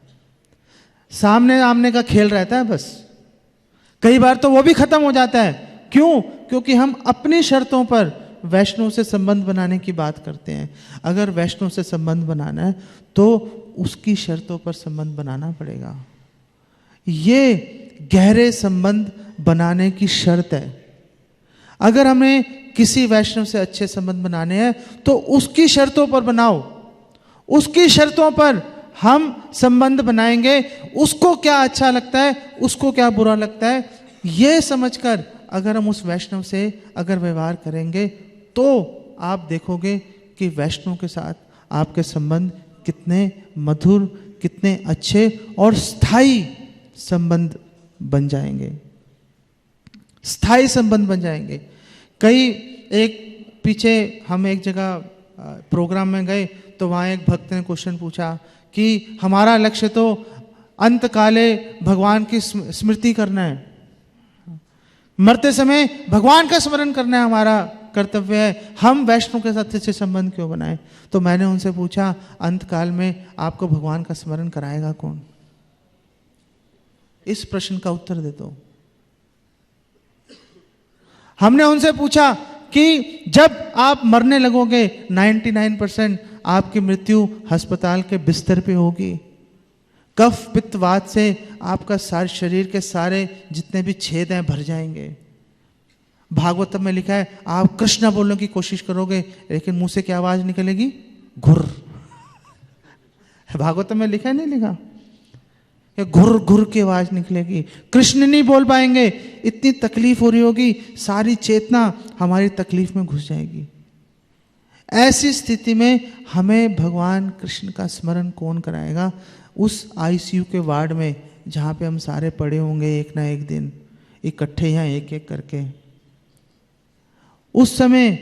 Speaker 1: सामने आमने का खेल रहता है बस। कई बार तो वो भी खत्म हो जाता है। क्यों? क्योंकि हम अपनी शर्तों पर वैष्णव से संबंध बनाने की बात करते हैं। अगर वैष्णव से संबंध बनाना है तो उसकी शर्तों पर संबंध बनाना पड़ेगा। गहरे संबंध बनाने की शर्त है। अगर हमें किसी वैष्णव से अच्छे संबंध बनाने हैं तो उसकी शर्तों पर बनाओ, उसकी शर्तों पर हम संबंध बनाएंगे। उसको क्या अच्छा लगता है, उसको क्या बुरा लगता है, ये समझकर अगर हम उस वैष्णव से अगर व्यवहार करेंगे तो आप देखोगे कि वैष्णव के साथ आपके संबंध कितने मधुर, कितने अच्छे और स्थायी संबंध बन जाएंगे, स्थायी संबंध बन जाएंगे। एक पीछे हम एक जगह प्रोग्राम में गए तो वहाँ एक भक्त ने क्वेश्चन पूछा कि हमारा लक्ष्य तो अंत काले भगवान की स्मृति करना है, मरते समय भगवान का स्मरण करना है, हमारा कर्तव्य है, हम वैष्णव के साथ अच्छे संबंध क्यों बनाएं? तो मैंने उनसे पूछा, अंत काल में आपको भगवान का स्मरण कराएगा कौन? इस प्रश्न का उत्तर दे दो। हमने उनसे पूछा कि जब आप मरने लगोगे 99% आपकी मृत्यु अस्पताल के बिस्तर पे होगी, कफ पित्त वात से आपका सारे शरीर के सारे जितने भी छेद हैं भर जाएंगे। भागवतम में लिखा है आप कृष्ण बोलने की कोशिश करोगे लेकिन मुंह से क्या आवाज निकलेगी? घुर। भागवतम में लिखा है, नहीं लिखा? घुर घुर की आवाज निकलेगी, कृष्ण नहीं बोल पाएंगे, इतनी तकलीफ हो रही होगी, सारी चेतना हमारी तकलीफ में घुस जाएगी। ऐसी स्थिति में हमें भगवान कृष्ण का स्मरण कौन कराएगा? उस आईसीयू के वार्ड में जहाँ पे हम सारे पड़े होंगे एक ना एक दिन इकट्ठे यहाँ एक एक करके, उस समय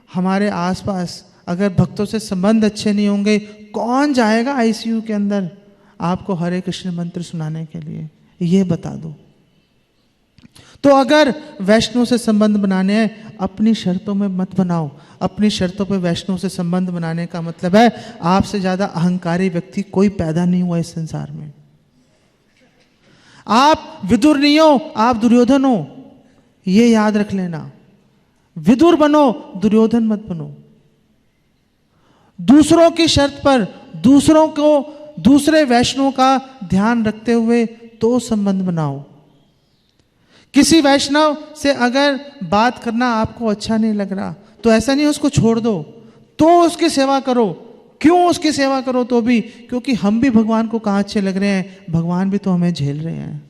Speaker 1: हमारे आसपास अगर भक्तों से संबंध अच्छे नहीं होंगे, कौन जाएगा आईसीयू के अंदर आपको हरे कृष्ण मंत्र सुनाने के लिए? ये बता दो। तो अगर वैष्णव से संबंध बनाने हैं, अपनी शर्तों में मत बनाओ। अपनी शर्तों पे वैष्णव से संबंध बनाने का मतलब है आपसे ज्यादा अहंकारी व्यक्ति कोई पैदा नहीं हुआ इस संसार में। आप विदुर नहीं हो, आप दुर्योधन हो, ये याद रख लेना। विदुर बनो, दुर्योधन मत बनो। दूसरों की शर्त पर दूसरों को, दूसरे वैष्णव का ध्यान रखते हुए तो संबंध बनाओ। किसी वैष्णव से अगर बात करना आपको अच्छा नहीं लग रहा तो ऐसा नहीं उसको छोड़ दो, तो उसकी सेवा करो। क्यों उसकी सेवा करो? तो भी क्योंकि हम भी भगवान को कहाँ अच्छे लग रहे हैं, भगवान भी तो हमें झेल रहे हैं।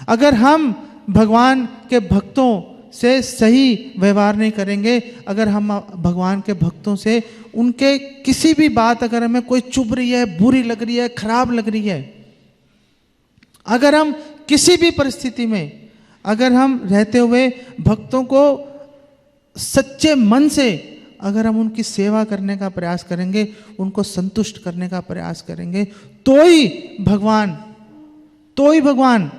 Speaker 1: अगर हम भगवान के भक्तों से सही व्यवहार नहीं करेंगे, अगर हम भगवान के भक्तों से उनके किसी भी बात अगर हमें कोई चुभ रही है, बुरी लग रही है, खराब लग रही है, अगर हम किसी भी परिस्थिति में अगर हम रहते हुए भक्तों को सच्चे मन से अगर हम उनकी सेवा करने का प्रयास करेंगे, उनको संतुष्ट करने का प्रयास करेंगे, तो ही भगवान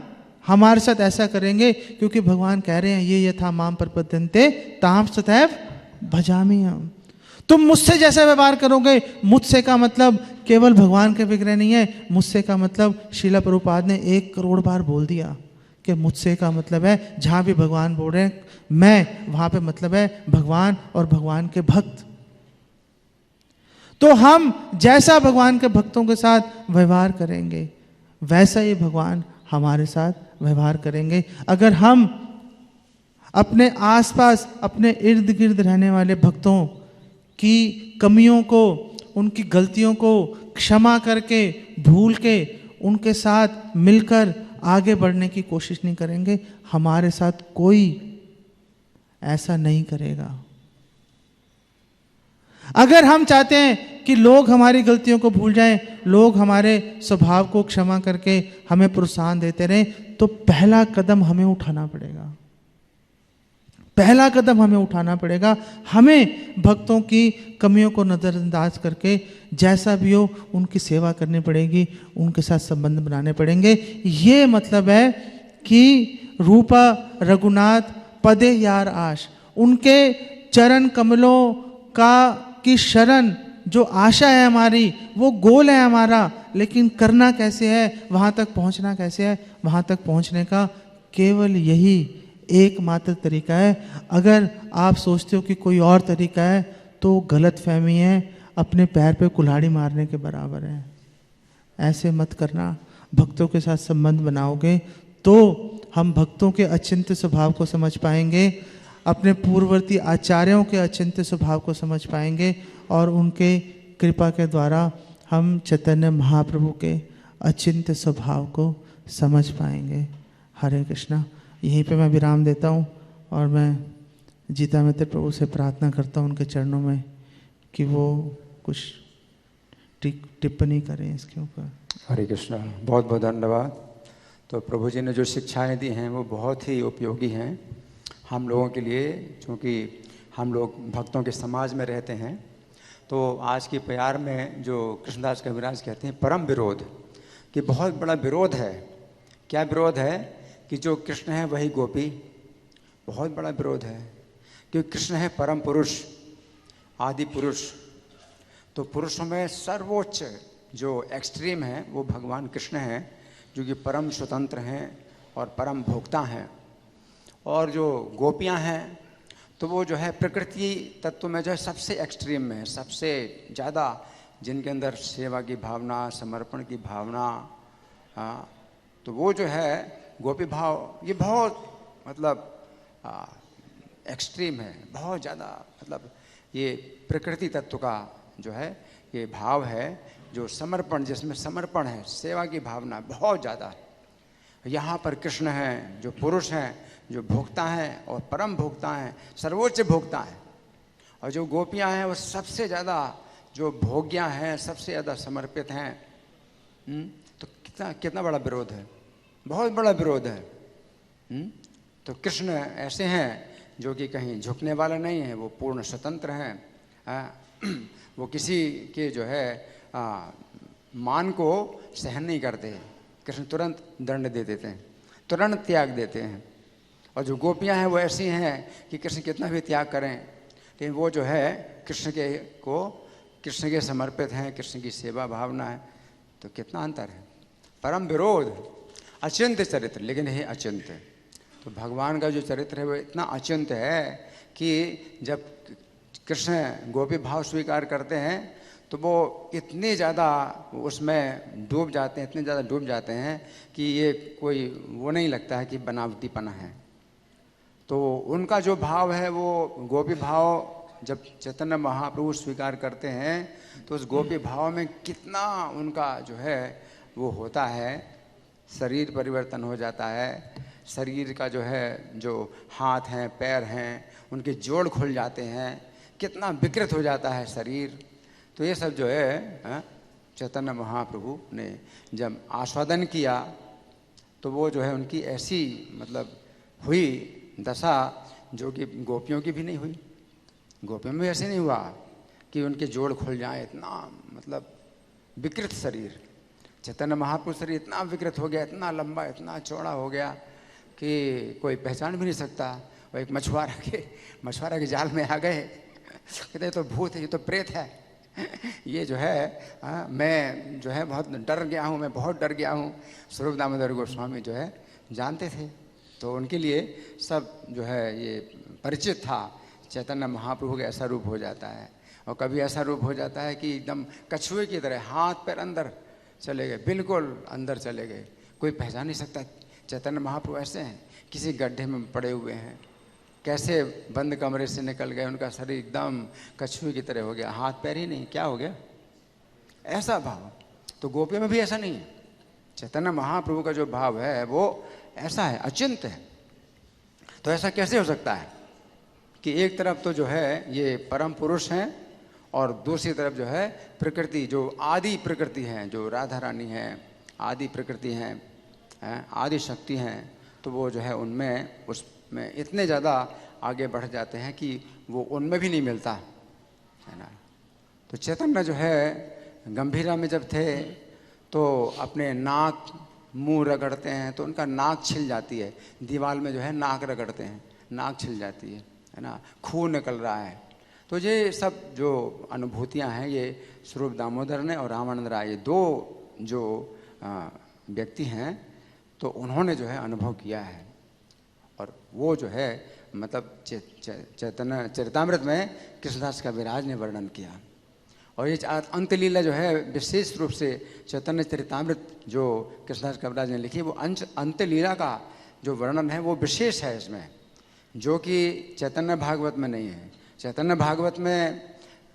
Speaker 1: हमारे साथ ऐसा करेंगे। क्योंकि भगवान कह रहे हैं ये यथा माम प्रपद्यन्ते ताम तथैव भजामि हम। तुम मुझसे जैसा व्यवहार करोगे, मुझसे का मतलब केवल भगवान के विग्रह नहीं है, मुझसे का मतलब श्रीला प्रभुपाद ने 1 करोड़ बार बोल दिया कि मुझसे का मतलब है जहां भी भगवान बोल रहे हैं मैं, वहां पे मतलब है भगवान और भगवान के भक्त। तो हम जैसा भगवान के भक्तों के साथ व्यवहार करेंगे वैसा ही भगवान हमारे साथ व्यवहार करेंगे। अगर हम अपने आसपास, अपने इर्द गिर्द रहने वाले भक्तों की कमियों को, उनकी गलतियों को क्षमा करके, भूल के उनके साथ मिलकर आगे बढ़ने की कोशिश नहीं करेंगे, हमारे साथ कोई ऐसा नहीं करेगा। अगर हम चाहते हैं कि लोग हमारी गलतियों को भूल जाएं, लोग हमारे स्वभाव को क्षमा करके हमें प्रोत्साहन देते रहें, तो पहला कदम हमें उठाना पड़ेगा। पहला कदम हमें उठाना पड़ेगा। हमें भक्तों की कमियों को नज़रअंदाज करके जैसा भी हो उनकी सेवा करनी पड़ेगी, उनके साथ संबंध बनाने पड़ेंगे। ये मतलब है कि रूपा रघुनाथ पदे यार आश, उनके चरण कमलों की शरण जो आशा है हमारी, वो गोल है हमारा, लेकिन करना कैसे है, वहाँ तक पहुँचना कैसे है? वहाँ तक पहुँचने का केवल यही एकमात्र तरीका है। अगर आप सोचते हो कि कोई और तरीका है तो गलत फहमी है, अपने पैर पे कुल्हाड़ी मारने के बराबर है। ऐसे मत करना। भक्तों के साथ संबंध बनाओगे तो हम भक्तों के अचिंत्य स्वभाव को समझ पाएंगे, अपने पूर्ववर्ती आचार्यों के अचिंत्य स्वभाव को समझ पाएंगे और उनके कृपा के द्वारा हम चैतन्य महाप्रभु के अचिंत्य स्वभाव को समझ पाएंगे। हरे कृष्णा। यहीं पे मैं विराम देता हूँ और मैं जीता मित्र प्रभु से प्रार्थना करता हूँ उनके चरणों में कि वो कुछ टिप्पणी करें इसके ऊपर।
Speaker 2: हरे कृष्णा। बहुत बहुत धन्यवाद। तो प्रभु जी ने जो शिक्षाएं दी हैं वो बहुत ही उपयोगी हैं हम लोगों के लिए, क्योंकि हम लोग भक्तों के समाज में रहते हैं। तो आज की प्यार में जो कृष्णदास कविराज कहते हैं परम विरोध, कि बहुत बड़ा विरोध है। क्या विरोध है? कि जो कृष्ण है वही गोपी। बहुत बड़ा विरोध है, क्योंकि कृष्ण है परम पुरुष, आदि पुरुष। तो पुरुषों में सर्वोच्च जो एक्सट्रीम है वो भगवान कृष्ण हैं, जो कि परम स्वतंत्र हैं और परम भोक्ता हैं। और जो गोपियां हैं तो वो जो है प्रकृति तत्व में जो है सबसे एक्सट्रीम में, सबसे ज़्यादा जिनके अंदर सेवा की भावना, समर्पण की भावना। तो वो जो है गोपी भाव, ये बहुत मतलब एक्सट्रीम है, बहुत ज़्यादा। मतलब ये प्रकृति तत्व का जो है ये भाव है, जो समर्पण, जिसमें समर्पण है, सेवा की भावना बहुत ज़्यादा है। यहाँ पर कृष्ण हैं जो पुरुष हैं, जो भोक्ता हैं और परम भोक्ता हैं, सर्वोच्च भोक्ता हैं। और जो गोपियाँ हैं वो सबसे ज़्यादा जो भोग्या हैं, सबसे ज़्यादा समर्पित हैं। तो कितना बड़ा विरोध है, बहुत बड़ा विरोध है। तो कृष्ण ऐसे हैं जो कि कहीं झुकने वाले नहीं हैं, वो पूर्ण स्वतंत्र हैं। वो किसी के जो है मान को सहन नहीं करते। कृष्ण तुरंत दंड दे देते हैं, तुरंत त्याग देते हैं। और जो गोपियां हैं वो ऐसी हैं कि कृष्ण कितना भी त्याग करें, लेकिन वो जो है कृष्ण के समर्पित हैं, कृष्ण की सेवा भावना है। तो कितना अंतर है, परम विरोध। अचिंत्य चरित्र, लेकिन ये अचिंत्य। तो भगवान का जो चरित्र है वो इतना अचिंत्य है कि जब कृष्ण गोपी भाव स्वीकार करते हैं तो वो इतने ज़्यादा उसमें डूब जाते हैं, इतने ज़्यादा डूब जाते हैं कि ये कोई वो नहीं लगता है कि बनावटीपना है। तो उनका जो भाव है वो गोपी भाव जब चैतन्य महाप्रभु स्वीकार करते हैं तो उस गोपी भाव में कितना उनका जो है वो होता है, शरीर परिवर्तन हो जाता है। शरीर का जो है, जो हाथ हैं, पैर हैं, उनके जोड़ खुल जाते हैं, कितना विकृत हो जाता है शरीर। तो ये सब जो है चैतन्य महाप्रभु ने जब आस्वादन किया तो वो जो है उनकी ऐसी मतलब हुई दशा जो कि गोपियों की भी नहीं हुई। गोपियों में ऐसे नहीं हुआ कि उनके जोड़ खुल जाए, इतना मतलब विकृत शरीर। चैतन्य महाप्रभु शरीर इतना विकृत हो गया, इतना लंबा, इतना चौड़ा हो गया कि कोई पहचान भी नहीं सकता। वो एक मछुआरा के जाल में आ गए, कहते ये तो भूत है, ये तो प्रेत है, ये जो है मैं जो है बहुत डर गया हूँ, मैं बहुत डर गया हूँ। स्वरूप दामोदर गोस्वामी जो है जानते थे, तो उनके लिए सब जो है ये परिचित था। चैतन्य महाप्रभु का ऐसा रूप हो जाता है, और कभी ऐसा रूप हो जाता है कि एकदम कछुए की तरह हाथ पैर अंदर चले गए, बिल्कुल अंदर चले गए, कोई पहचान नहीं सकता। चैतन्य महाप्रभु ऐसे हैं, किसी गड्ढे में पड़े हुए हैं, कैसे बंद कमरे से निकल गए, उनका शरीर एकदम कछुए की तरह हो गया, हाथ पैर ही नहीं, क्या हो गया, ऐसा भाव। तो गोपियों में भी ऐसा नहीं है। चैतन्य महाप्रभु का जो भाव है वो ऐसा है, अचिंत्य है। तो ऐसा कैसे हो सकता है कि एक तरफ तो जो है ये परम पुरुष हैं और दूसरी तरफ जो है प्रकृति, जो आदि प्रकृति हैं, जो राधा रानी हैं, आदि प्रकृति हैं, आदि शक्ति हैं, तो वो जो है उनमें उसमें इतने ज़्यादा आगे बढ़ जाते हैं कि वो उनमें भी नहीं मिलता है ना। तो चैतन्य जो है गंभीरा में जब थे तो अपने नाक मुंह रगड़ते हैं तो उनका नाक छिल जाती है, दीवार में जो है नाक रगड़ते हैं, नाक छिल जाती है ना, खून निकल रहा है। तो ये सब जो अनुभूतियाँ हैं ये स्वरूप दामोदर ने और रामानंद राय, ये दो जो व्यक्ति हैं, तो उन्होंने जो है अनुभव किया है। और वो जो है मतलब चैतन्य चरितामृत में कृष्णदास कविराज ने वर्णन किया। और ये अंत लीला जो है विशेष रूप से चैतन्य चरितामृत जो कृष्णदास कविराज ने लिखी, वो अंत लीला का जो वर्णन है वो विशेष है इसमें, जो कि चैतन्य भागवत में नहीं है। चैतन्य भागवत में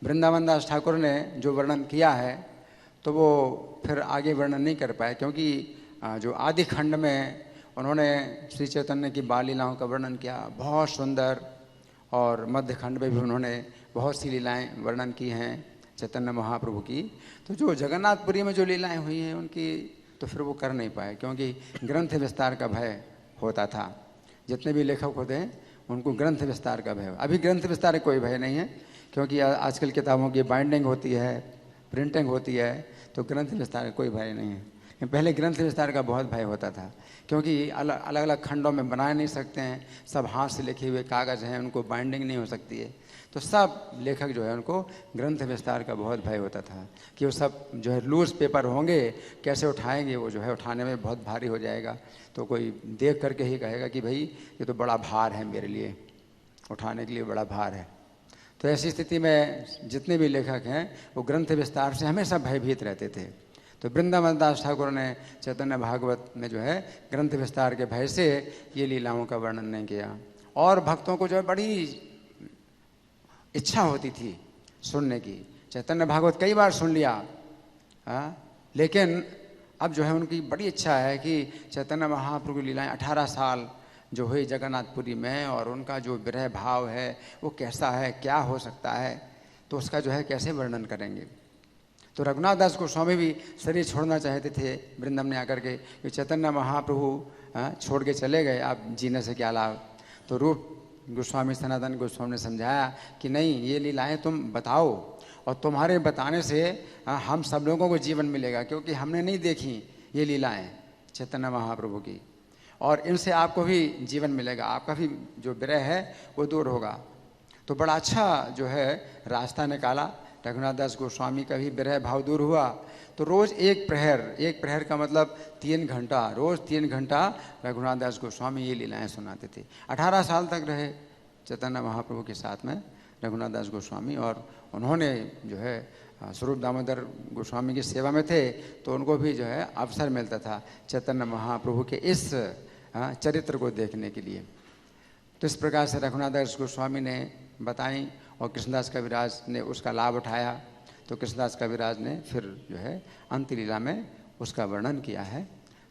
Speaker 2: वृंदावन दास ठाकुर ने जो वर्णन किया है तो वो फिर आगे वर्णन नहीं कर पाए, क्योंकि जो आदि खंड में उन्होंने श्री चैतन्य की बाल लीलाओं का वर्णन किया बहुत सुंदर, और मध्य खंड में भी उन्होंने बहुत सी लीलाएं वर्णन की हैं चैतन्य महाप्रभु की। तो जो जगन्नाथपुरी में जो लीलाएं हुई हैं उनकी तो फिर वो कर नहीं पाए, क्योंकि ग्रंथ विस्तार का भय होता था। जितने भी लेखक होते हैं उनको ग्रंथ विस्तार का भय। अभी ग्रंथ विस्तार का कोई भय नहीं है, क्योंकि आजकल किताबों की बाइंडिंग होती है, प्रिंटिंग होती है, तो ग्रंथ विस्तार का कोई भय नहीं है। पहले ग्रंथ विस्तार का बहुत भय होता था, क्योंकि अलग अलग खंडों में बना नहीं सकते हैं, सब हाथ से लिखे हुए कागज़ हैं, उनको बाइंडिंग नहीं हो सकती है। तो सब लेखक जो है उनको ग्रंथ विस्तार का बहुत भय होता था कि वो सब जो है लूज पेपर होंगे, कैसे उठाएंगे, वो जो है उठाने में बहुत भारी हो जाएगा। तो कोई देख करके ही कहेगा कि भाई ये तो बड़ा भार है मेरे लिए, उठाने के लिए बड़ा भार है। तो ऐसी स्थिति में जितने भी लेखक हैं वो ग्रंथ विस्तार से हमेशा भयभीत रहते थे। तो वृंदावन दास ठाकुर ने चैतन्य भागवत में जो है ग्रंथ विस्तार के भय से ये लीलाओं का वर्णन नहीं किया। और भक्तों को जो है बड़ी इच्छा होती थी सुनने की, चैतन्य भागवत कई बार सुन लिया, लेकिन अब जो है उनकी बड़ी इच्छा है कि चैतन्य महाप्रभु की लीलाएं 18 साल जो हुई जगन्नाथपुरी में, और उनका जो विरह भाव है वो कैसा है, क्या हो सकता है, तो उसका जो है कैसे वर्णन करेंगे। तो रघुनाथ दास गोस्वामी भी शरीर छोड़ना चाहते थे वृंदावन में आकर के, कि चैतन्य महाप्रभु छोड़ के चले गए, आप जीने से क्या लाभ। तो रूप गोस्वामी सनातन गोस्वामी ने समझाया कि नहीं, ये लीलाएं तुम बताओ, और तुम्हारे बताने से हम सब लोगों को जीवन मिलेगा, क्योंकि हमने नहीं देखी ये लीलाएं चैतन्य महाप्रभु की, और इनसे आपको भी जीवन मिलेगा, आपका भी जो विरह है वो दूर होगा। तो बड़ा अच्छा जो है रास्ता निकाला, रघुनाथ दास गोस्वामी का भी विरह भाव दूर हुआ। तो रोज़ एक प्रहर का मतलब 3 घंटा, रोज़ 3 घंटा रघुनाथ दास गोस्वामी ये लीलाएं सुनाते थे। 18 साल तक रहे चैतन्य महाप्रभु के साथ में रघुनाथ दास गोस्वामी, और उन्होंने जो है स्वरूप दामोदर गोस्वामी की सेवा में थे, तो उनको भी जो है अवसर मिलता था चैतन्य महाप्रभु के इस चरित्र को देखने के लिए। तो इस प्रकार से रघुनाथ दास गोस्वामी ने बताई, और कृष्णदास कविराज ने उसका लाभ उठाया। तो कृष्णदास कविराज ने फिर जो है अंत लीला में उसका वर्णन किया है।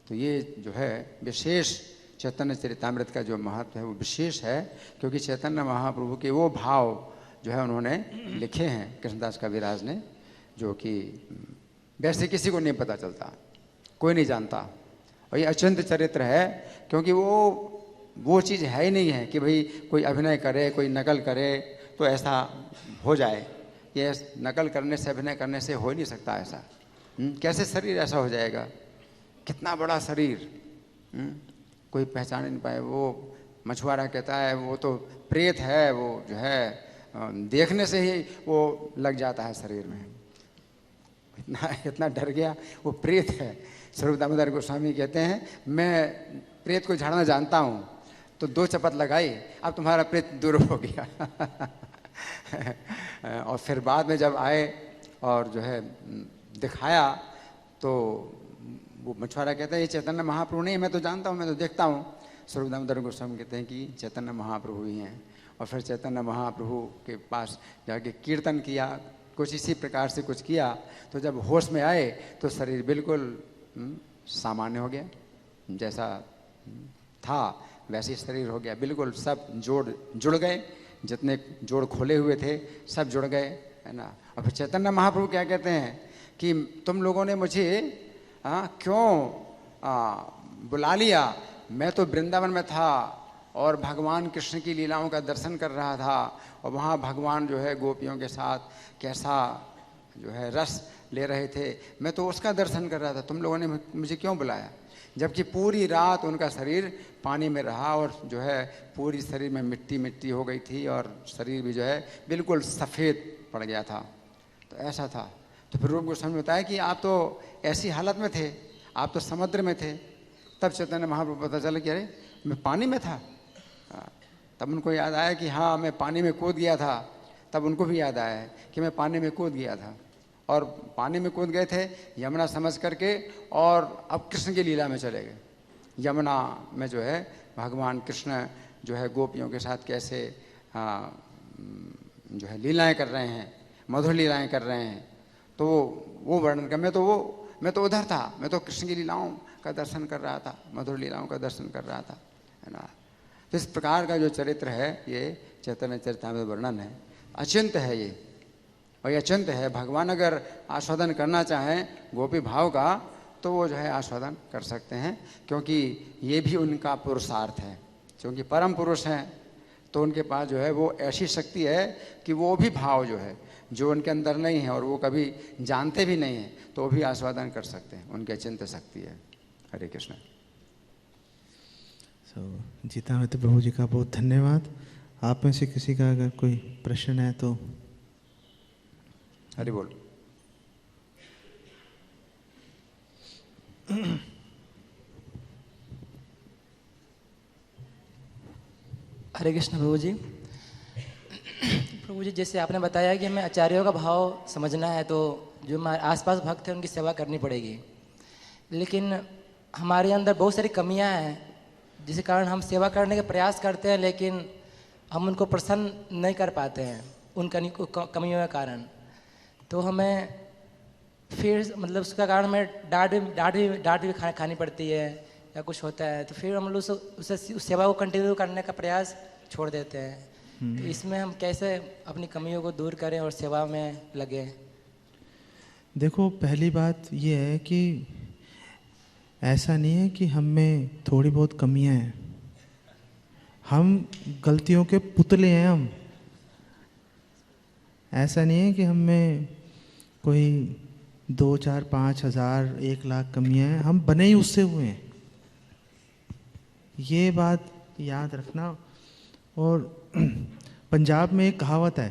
Speaker 2: तो ये जो है विशेष चैतन्य चरितामृत का जो महत्व है वो विशेष है, क्योंकि चैतन्य महाप्रभु के वो भाव जो है उन्होंने लिखे हैं कृष्णदास कविराज ने, जो कि वैसे किसी को नहीं पता चलता, कोई नहीं जानता। और ये अचिंत चरित्र है, क्योंकि वो चीज़ है ही नहीं है कि भाई कोई अभिनय करे, कोई नकल करे तो ऐसा हो जाए। ये नकल करने से, अभिनय करने से हो ही नहीं सकता ऐसा। कैसे शरीर ऐसा हो जाएगा, कितना बड़ा शरीर, कोई पहचान नहीं पाए। वो मछुआरा कहता है वो तो प्रेत है, वो जो है देखने से ही वो लग जाता है शरीर में, इतना डर गया, वो प्रेत है। स्वरूप दामोदर गोस्वामी कहते हैं मैं प्रेत को झाड़ना जानता हूँ, तो 2 चपत लगाई, अब तुम्हारा प्रेत दूर हो गया। और फिर बाद में जब आए और जो है दिखाया, तो वो मछुआरा कहता है ये चैतन्य महाप्रभु नहीं, मैं तो जानता हूँ, मैं तो देखता हूँ। स्वरूप दामोदर गोस्वामी कहते हैं कि चैतन्य महाप्रभु ही हैं। और फिर चैतन्य महाप्रभु के पास जाके कीर्तन किया, कुछ इसी प्रकार से कुछ किया, तो जब होश में आए तो शरीर बिल्कुल सामान्य हो गया, जैसा था वैसे ही शरीर हो गया, बिल्कुल सब जोड़ जुड़ गए, जितने जोड़ खोले हुए थे सब जुड़ गए, है ना। और फिर चैतन्य महाप्रभु क्या कहते हैं कि तुम लोगों ने मुझे क्यों बुला लिया, मैं तो वृंदावन में था और भगवान कृष्ण की लीलाओं का दर्शन कर रहा था, और वहाँ भगवान जो है गोपियों के साथ कैसा जो है रस ले रहे थे, मैं तो उसका दर्शन कर रहा था, तुम लोगों ने मुझे क्यों बुलाया। जबकि पूरी रात उनका शरीर पानी में रहा, और जो है पूरी शरीर में मिट्टी मिट्टी हो गई थी, और शरीर भी जो है बिल्कुल सफ़ेद पड़ गया था। तो ऐसा था। तो फिर रूप गोस्वामी बताया कि आप तो ऐसी हालत में थे, आप तो समुद्र में थे। तब चैतन्य महाप्रभु पता चला कि अरे मैं पानी में था। तब उनको याद आया कि हाँ मैं पानी में कूद गया था। तब उनको भी याद आया है कि मैं पानी में कूद गया था। और पानी में कूद गए थे यमुना समझ करके, और अब कृष्ण की लीला में चले गए। यमुना में जो है भगवान कृष्ण जो है गोपियों के साथ कैसे जो है लीलाएं कर रहे हैं, मधुर लीलाएं कर रहे हैं, तो वो वर्णन कर। मैं तो उधर था, मैं तो कृष्ण की लीलाओं का दर्शन कर रहा था, मधुर लीलाओं का दर्शन कर रहा था, है ना। तो इस प्रकार का जो चरित्र है ये चैतन्य चरितामृत वर्णन है, अचिंत्य है ये, और ये अचिंत्य है। भगवान अगर आस्वादन करना चाहें गोपी भाव का तो वो जो है आस्वादन कर सकते हैं, क्योंकि ये भी उनका पुरुषार्थ है। क्योंकि परम पुरुष हैं तो उनके पास जो है वो ऐसी शक्ति है कि वो भी भाव जो है जो उनके अंदर नहीं है और वो कभी जानते भी नहीं हैं तो भी आस्वादन कर सकते हैं, उनकी अचिंत्य शक्ति है। हरे कृष्ण।
Speaker 1: जीतामृत प्रभु जी का बहुत धन्यवाद। आप में से किसी का अगर कोई प्रश्न है तो
Speaker 2: हरि बोल।
Speaker 3: हरे कृष्ण प्रभु जी। प्रभु जी, जैसे आपने बताया कि हमें आचार्यों का भाव समझना है तो जो हमारे आसपास भक्त हैं उनकी सेवा करनी पड़ेगी, लेकिन हमारे अंदर बहुत सारी कमियां हैं जिसके कारण हम सेवा करने का प्रयास करते हैं लेकिन हम उनको प्रसन्न नहीं कर पाते हैं उन कमियों के कारण। तो हमें फिर मतलब उसका कारण हमें डांट भी खानी पड़ती है या कुछ होता है, तो फिर हम लोग उस सेवा को कंटिन्यू करने का प्रयास छोड़ देते हैं। तो इसमें हम कैसे अपनी कमियों को दूर करें और सेवा में लगे?
Speaker 1: देखो, पहली बात ये है कि ऐसा नहीं है कि हम में थोड़ी बहुत कमियां हैं, हम गलतियों के पुतले हैं। हम ऐसा नहीं है कि हम में कोई 2, 4, 5 हज़ार 1 लाख कमियां हैं, हम बने ही उससे हुए हैं। ये बात याद रखना। और पंजाब में एक कहावत है,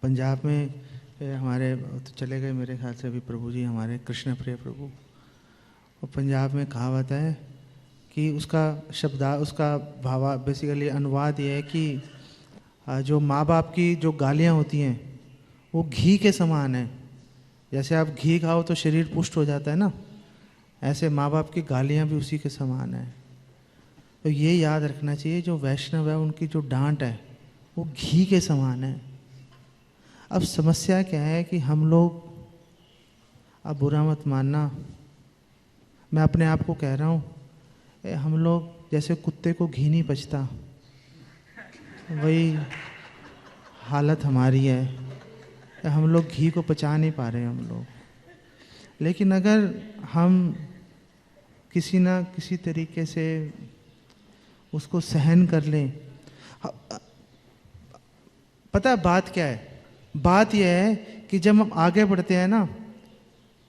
Speaker 1: पंजाब में हमारे तो चले गए मेरे ख्याल से अभी प्रभु जी, हमारे कृष्ण प्रिय प्रभु, और पंजाब में कहावत है कि उसका भावा बेसिकली अनुवाद ये है कि जो माँ बाप की जो गालियाँ होती हैं वो घी के समान है। जैसे आप घी खाओ तो शरीर पुष्ट हो जाता है ना, ऐसे माँ बाप की गालियाँ भी उसी के समान है। तो ये याद रखना चाहिए, जो वैष्णव है उनकी जो डांट है वो घी के समान है। अब समस्या क्या है कि हम लोग, अब बुरा मत मानना, मैं अपने आप को कह रहा हूँ, हम लोग जैसे कुत्ते को घी नहीं पचता, वही हालत हमारी है। हम लोग घी को पचा नहीं पा रहे हम लोग। लेकिन अगर हम किसी ना किसी तरीके से उसको सहन कर लें, पता है बात क्या है? बात यह है कि जब हम आगे बढ़ते हैं ना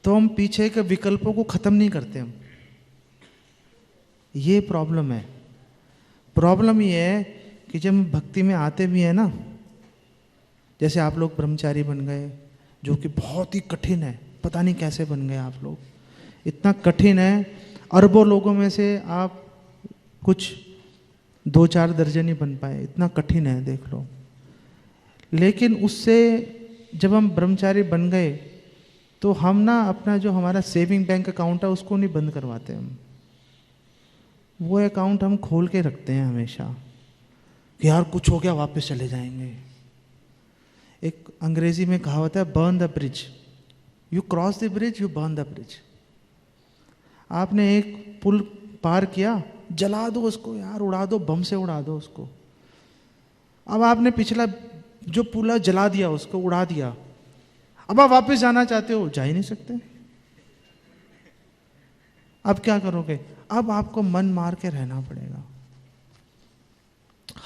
Speaker 1: तो हम पीछे के विकल्पों को ख़त्म नहीं करते हम। ये प्रॉब्लम है। प्रॉब्लम ये है कि जब हम भक्ति में आते भी हैं ना, जैसे आप लोग ब्रह्मचारी बन गए, जो कि बहुत ही कठिन है, पता नहीं कैसे बन गए आप लोग, इतना कठिन है। अरबों लोगों में से आप कुछ 2-4 दर्जन ही बन पाए, इतना कठिन है, देख लो। लेकिन उससे जब हम ब्रह्मचारी बन गए तो हम ना अपना जो हमारा सेविंग बैंक अकाउंट है उसको नहीं बंद करवाते हम, वो अकाउंट हम खोल के रखते हैं हमेशा कि यार कुछ हो गया वापस चले जाएंगे। एक अंग्रेजी में कहावत है, burn the bridge, you cross the bridge, you burn the bridge. आपने एक पुल पार किया, जला दो उसको यार, उड़ा दो, बम से उड़ा दो उसको। अब आपने पिछला जो पुल जला दिया, उसको उड़ा दिया, अब आप वापस जाना चाहते हो, जा ही नहीं सकते। अब क्या करोगे? अब आपको मन मार के रहना पड़ेगा।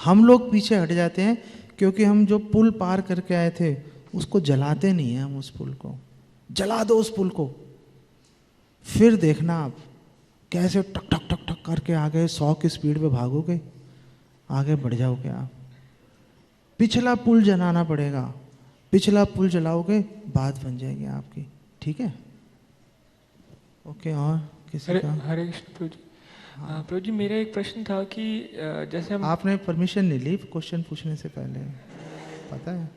Speaker 1: हम लोग पीछे हट जाते हैं क्योंकि हम जो पुल पार करके आए थे उसको जलाते नहीं हैं। हम उस पुल को जला दो, उस पुल को, फिर देखना आप कैसे टक टक टक टक करके आगे 100 की स्पीड पे भागोगे, आगे बढ़ जाओगे आप। पिछला पुल जलाना पड़ेगा, पिछला पुल जलाओगे बात बन जाएगी आपकी। ठीक है, ओके। और किसी का?
Speaker 4: हरे कृष्ण प्रभु जी। प्रभु जी, मेरा एक प्रश्न था कि जैसे हम,
Speaker 1: आपने परमिशन नहीं ली क्वेश्चन पूछने से पहले, पता है?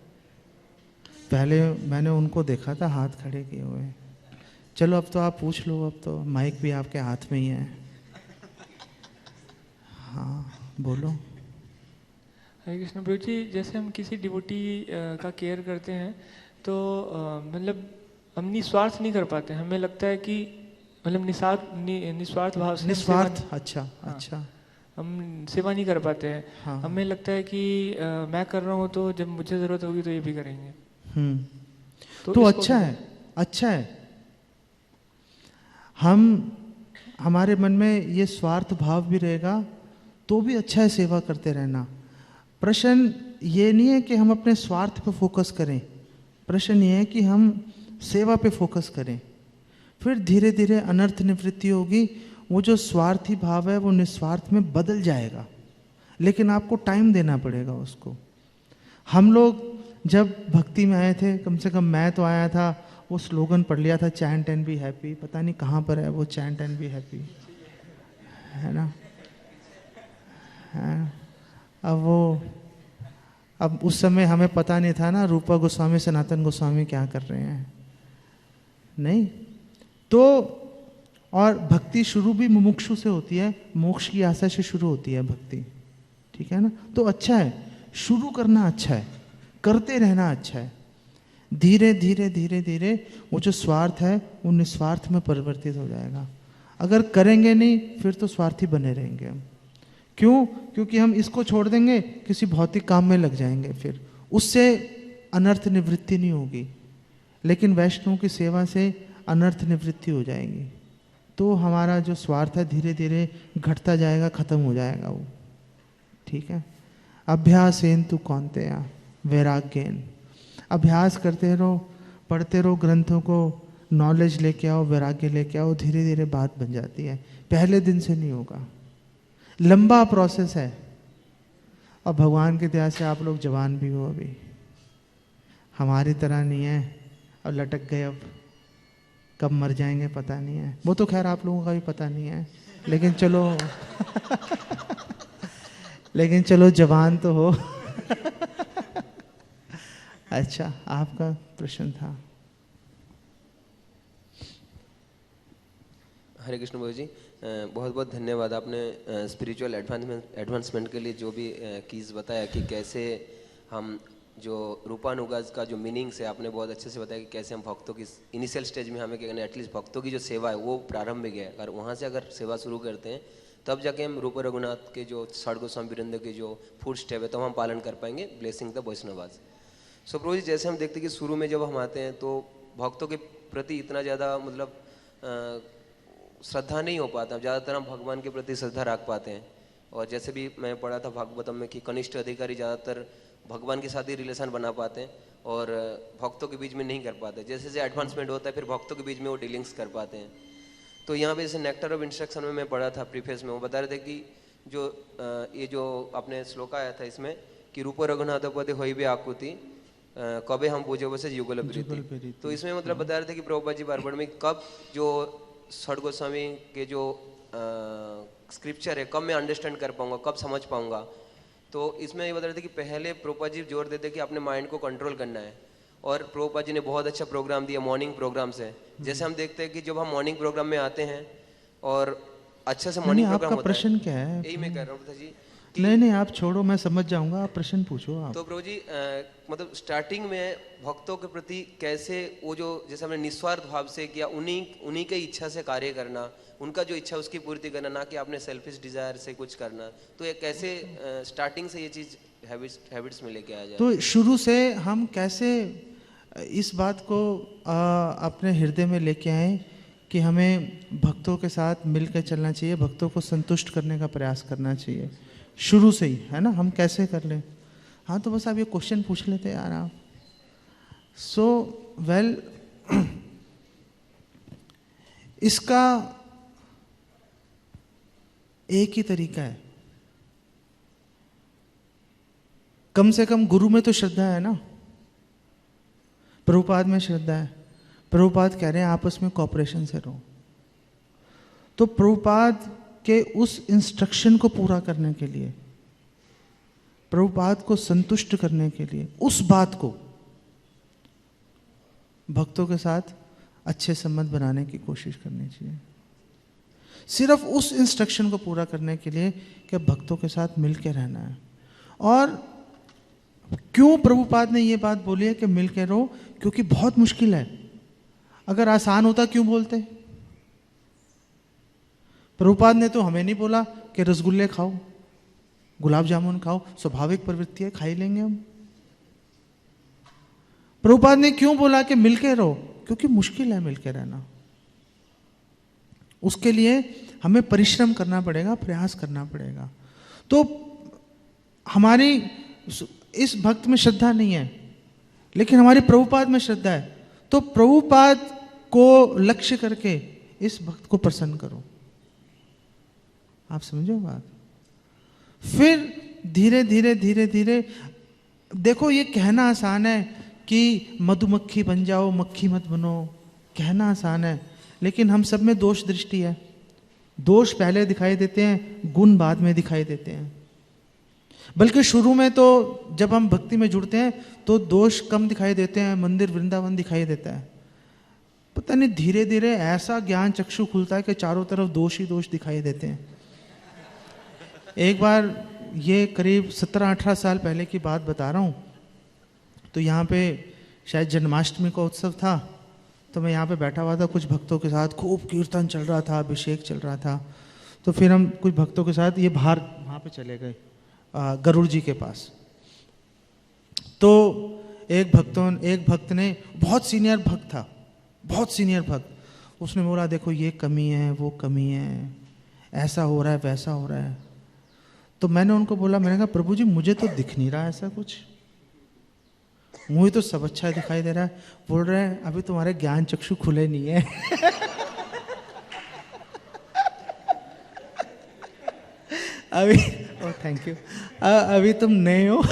Speaker 1: पहले मैंने उनको देखा था हाथ खड़े किए हुए। चलो अब तो आप पूछ लो, अब तो माइक भी आपके हाथ में ही है। हाँ बोलो।
Speaker 4: हरे कृष्ण प्रभु जी, जैसे हम किसी डिवोटी का केयर करते हैं तो मतलब हम निस्वार्थ नहीं कर पाते। हमें लगता है कि मतलब निस्वार्थ भाव से
Speaker 1: निस्वार्थ, अच्छा
Speaker 4: हाँ,
Speaker 1: अच्छा।
Speaker 4: हम सेवा नहीं कर पाते हैं।
Speaker 1: हाँ।
Speaker 4: हमें लगता है कि मैं कर रहा हूँ तो जब मुझे ज़रूरत होगी तो ये भी करेंगे।
Speaker 1: तो
Speaker 4: इसको
Speaker 1: अच्छा है, अच्छा है। हमारे मन में ये स्वार्थ भाव भी रहेगा तो भी अच्छा है सेवा करते रहना। प्रश्न ये नहीं है कि हम अपने स्वार्थ पे फोकस करें, प्रश्न ये है कि हम सेवा पे फोकस करें। फिर धीरे धीरे अनर्थ निवृत्ति होगी, वो जो स्वार्थी भाव है वो निस्वार्थ में बदल जाएगा, लेकिन आपको टाइम देना पड़ेगा उसको। हम लोग जब भक्ति में आए थे, कम से कम मैं तो आया था, वो स्लोगन पढ़ लिया था, चैंट एंड बी हैप्पी। पता नहीं कहाँ पर है वो चैंट एंड बी हैप्पी, है ना? है। अब उस समय हमें पता नहीं था ना रूपा गोस्वामी सनातन गोस्वामी क्या कर रहे हैं, नहीं तो। और भक्ति शुरू भी मुमुक्षु से होती है, मोक्ष की आशा से शुरू होती है भक्ति, ठीक है ना? तो अच्छा है, शुरू करना अच्छा है, करते रहना अच्छा है। धीरे धीरे धीरे धीरे वो जो स्वार्थ है वो निस्वार्थ में परिवर्तित हो जाएगा। अगर करेंगे नहीं फिर तो स्वार्थी बने रहेंगे हम। क्यों? क्योंकि हम इसको छोड़ देंगे, किसी भौतिक काम में लग जाएंगे, फिर उससे अनर्थ निवृत्ति नहीं होगी। लेकिन वैष्णव की सेवा से अनर्थ निवृत्ति हो जाएगी, तो हमारा जो स्वार्थ है धीरे धीरे घटता जाएगा, खत्म हो जाएगा वो, ठीक है? अभ्यासेन तु कौन्तेय वैराग्येन। अभ्यास करते रहो, पढ़ते रहो ग्रंथों को, नॉलेज लेके आओ, वैराग्य लेके आओ, धीरे धीरे बात बन जाती है। पहले दिन से नहीं होगा, लंबा प्रोसेस है। और भगवान की दया से आप लोग जवान भी हो, अभी हमारी तरह नहीं है और लटक गए। अब कब मर जाएंगे पता नहीं है, वो तो खैर आप लोगों का भी पता नहीं है, लेकिन चलो लेकिन चलो जवान तो हो। अच्छा, आपका प्रश्न था।
Speaker 5: हरे कृष्ण प्रभु जी, बहुत बहुत धन्यवाद। आपने स्पिरिचुअल एडवांसमेंट के लिए जो भी कीज़ बताया कि कैसे हम जो रूपानुगाज का जो मीनिंग्स है, आपने बहुत अच्छे से बताया कि कैसे हम भक्तों की इनिशियल स्टेज में हमें क्या करना है, एटलीस्ट भक्तों की जो सेवा है वो प्रारंभिक है। अगर वहाँ से अगर सेवा शुरू करते हैं तब जाके हम रूप रघुनाथ के जो षड गोस्वामी वृंद के जो फुट स्टेप है तो हम पालन कर पाएंगे, ब्लेसिंग द वैष्णवास। सो प्रभु जी, जैसे हम देखते हैं कि शुरू में जब हम आते हैं तो भक्तों के प्रति इतना ज़्यादा मतलब श्रद्धा नहीं हो पाता, ज़्यादातर हम भगवान के प्रति श्रद्धा रख पाते हैं। और जैसे भी मैं पढ़ा था भागवतम में कि कनिष्ठ अधिकारी ज़्यादातर भगवान के साथ ही रिलेशन बना पाते हैं और भक्तों के बीच में नहीं कर पाते। जैसे जैसे एडवांसमेंट होता है फिर भक्तों के बीच में वो डीलिंग्स कर पाते हैं। तो यहाँ पे जैसे नेक्टर ऑफ इंस्ट्रक्शन में मैं पढ़ा था प्रीफेस में, वो बता रहे थे कि जो ये जो आपने श्लोक आया था इसमें कि रूप रघुनाथपति होई भी आकुति कबे हम पूजे वैसे युगल प्रीति। तो इसमें मतलब बता रहे थे कि प्रभुपाद जी बार में कब जो षड गोस्वामी के जो स्क्रिप्चर है कब मैं अंडरस्टैंड कर पाऊंगा, कब समझ पाऊंगा। तो इसमें ये बता रहे थे कि पहले प्रभुपाद जी जोर देते कि अपने माइंड को कंट्रोल करना है, और प्रभुपाद जी ने बहुत अच्छा प्रोग्राम दिया, मॉर्निंग प्रोग्राम से। जैसे हम देखते हैं कि जब हम मॉर्निंग प्रोग्राम में आते हैं और अच्छे से मॉर्निंग प्रोग्राम होता है।
Speaker 1: प्रश्न क्या है?
Speaker 5: यही मैं कह रहा हूँ जी।
Speaker 1: नहीं आप छोड़ो, मैं समझ जाऊंगा, आप प्रश्न पूछो आप।
Speaker 5: तो प्रभु जी मतलब स्टार्टिंग में भक्तों के प्रति कैसे वो जो जैसे हमने निस्वार्थ भाव से किया, उन्हीं के इच्छा से कार्य करना, उनका जो इच्छा उसकी पूर्ति करना, ना कि आपने सेल्फिश डिजायर से कुछ करना। तो ये कैसे स्टार्टिंग से ये चीज हैबिट्स में लेके आ जाए?
Speaker 1: तो शुरू से हम कैसे इस बात को अपने हृदय में लेके आए कि हमें भक्तों के साथ मिलकर चलना चाहिए, भक्तों को संतुष्ट करने का प्रयास करना चाहिए शुरू से ही, है ना? हम कैसे कर लें? हाँ, तो बस आप ये क्वेश्चन पूछ लेते यार आप। सो वेल, इसका एक ही तरीका है, कम से कम गुरु में तो श्रद्धा है ना, प्रभुपाद में श्रद्धा है। प्रभुपाद कह रहे हैं आपस में कॉपरेशन से रहो। तो प्रभुपाद के उस इंस्ट्रक्शन को पूरा करने के लिए, प्रभुपाद को संतुष्ट करने के लिए, उस बात को भक्तों के साथ अच्छे संबंध बनाने की कोशिश करनी चाहिए, सिर्फ उस इंस्ट्रक्शन को पूरा करने के लिए कि भक्तों के साथ मिल के रहना है। और क्यों प्रभुपाद ने ये बात बोली है कि मिल के रहो? क्योंकि बहुत मुश्किल है। अगर आसान होता क्यों बोलते? प्रभुपाद ने तो हमें नहीं बोला कि रसगुल्ले खाओ, गुलाब जामुन खाओ, स्वाभाविक प्रवृत्ति है, खा ही लेंगे हम। प्रभुपाद ने क्यों बोला कि मिल के रहो? क्योंकि मुश्किल है मिल के रहना। उसके लिए हमें परिश्रम करना पड़ेगा, प्रयास करना पड़ेगा। तो हमारी इस भक्त में श्रद्धा नहीं है, लेकिन हमारी प्रभुपाद में श्रद्धा है। तो प्रभुपाद को लक्ष्य करके इस भक्त को प्रसन्न करो। आप समझो बात? फिर धीरे धीरे धीरे धीरे देखो, ये कहना आसान है कि मधुमक्खी बन जाओ, मक्खी मत बनो, कहना आसान है, लेकिन हम सब में दोष दृष्टि है। दोष पहले दिखाई देते हैं, गुण बाद में दिखाई देते हैं। बल्कि शुरू में तो जब हम भक्ति में जुड़ते हैं तो दोष कम दिखाई देते हैं, मंदिर वृंदावन दिखाई देता है। पता नहीं धीरे धीरे ऐसा ज्ञान चक्षु खुलता है कि चारों तरफ दोष ही दोष दिखाई देते हैं। एक बार, ये करीब 17-18 साल पहले की बात बता रहा हूँ, तो यहाँ पे शायद जन्माष्टमी का उत्सव था। तो मैं यहाँ पे बैठा हुआ था कुछ भक्तों के साथ, खूब कीर्तन चल रहा था, अभिषेक चल रहा था। तो फिर हम कुछ भक्तों के साथ ये बाहर वहाँ पे चले गए, गरुड़ जी के पास। तो एक भक्त ने, बहुत सीनियर भक्त था, बहुत सीनियर भक्त, उसने बोला देखो ये कमी है, वो कमी है, ऐसा हो रहा है, वैसा हो रहा है। तो मैंने उनको बोला, मैंने कहा प्रभु जी मुझे तो दिख नहीं रहा ऐसा कुछ, मुझे तो सब अच्छा दिखाई दे रहा है। बोल रहे हैं अभी तुम्हारे ज्ञान चक्षु खुले नहीं है। अभी, ओ थैंक यू, अभी तुम नए हो।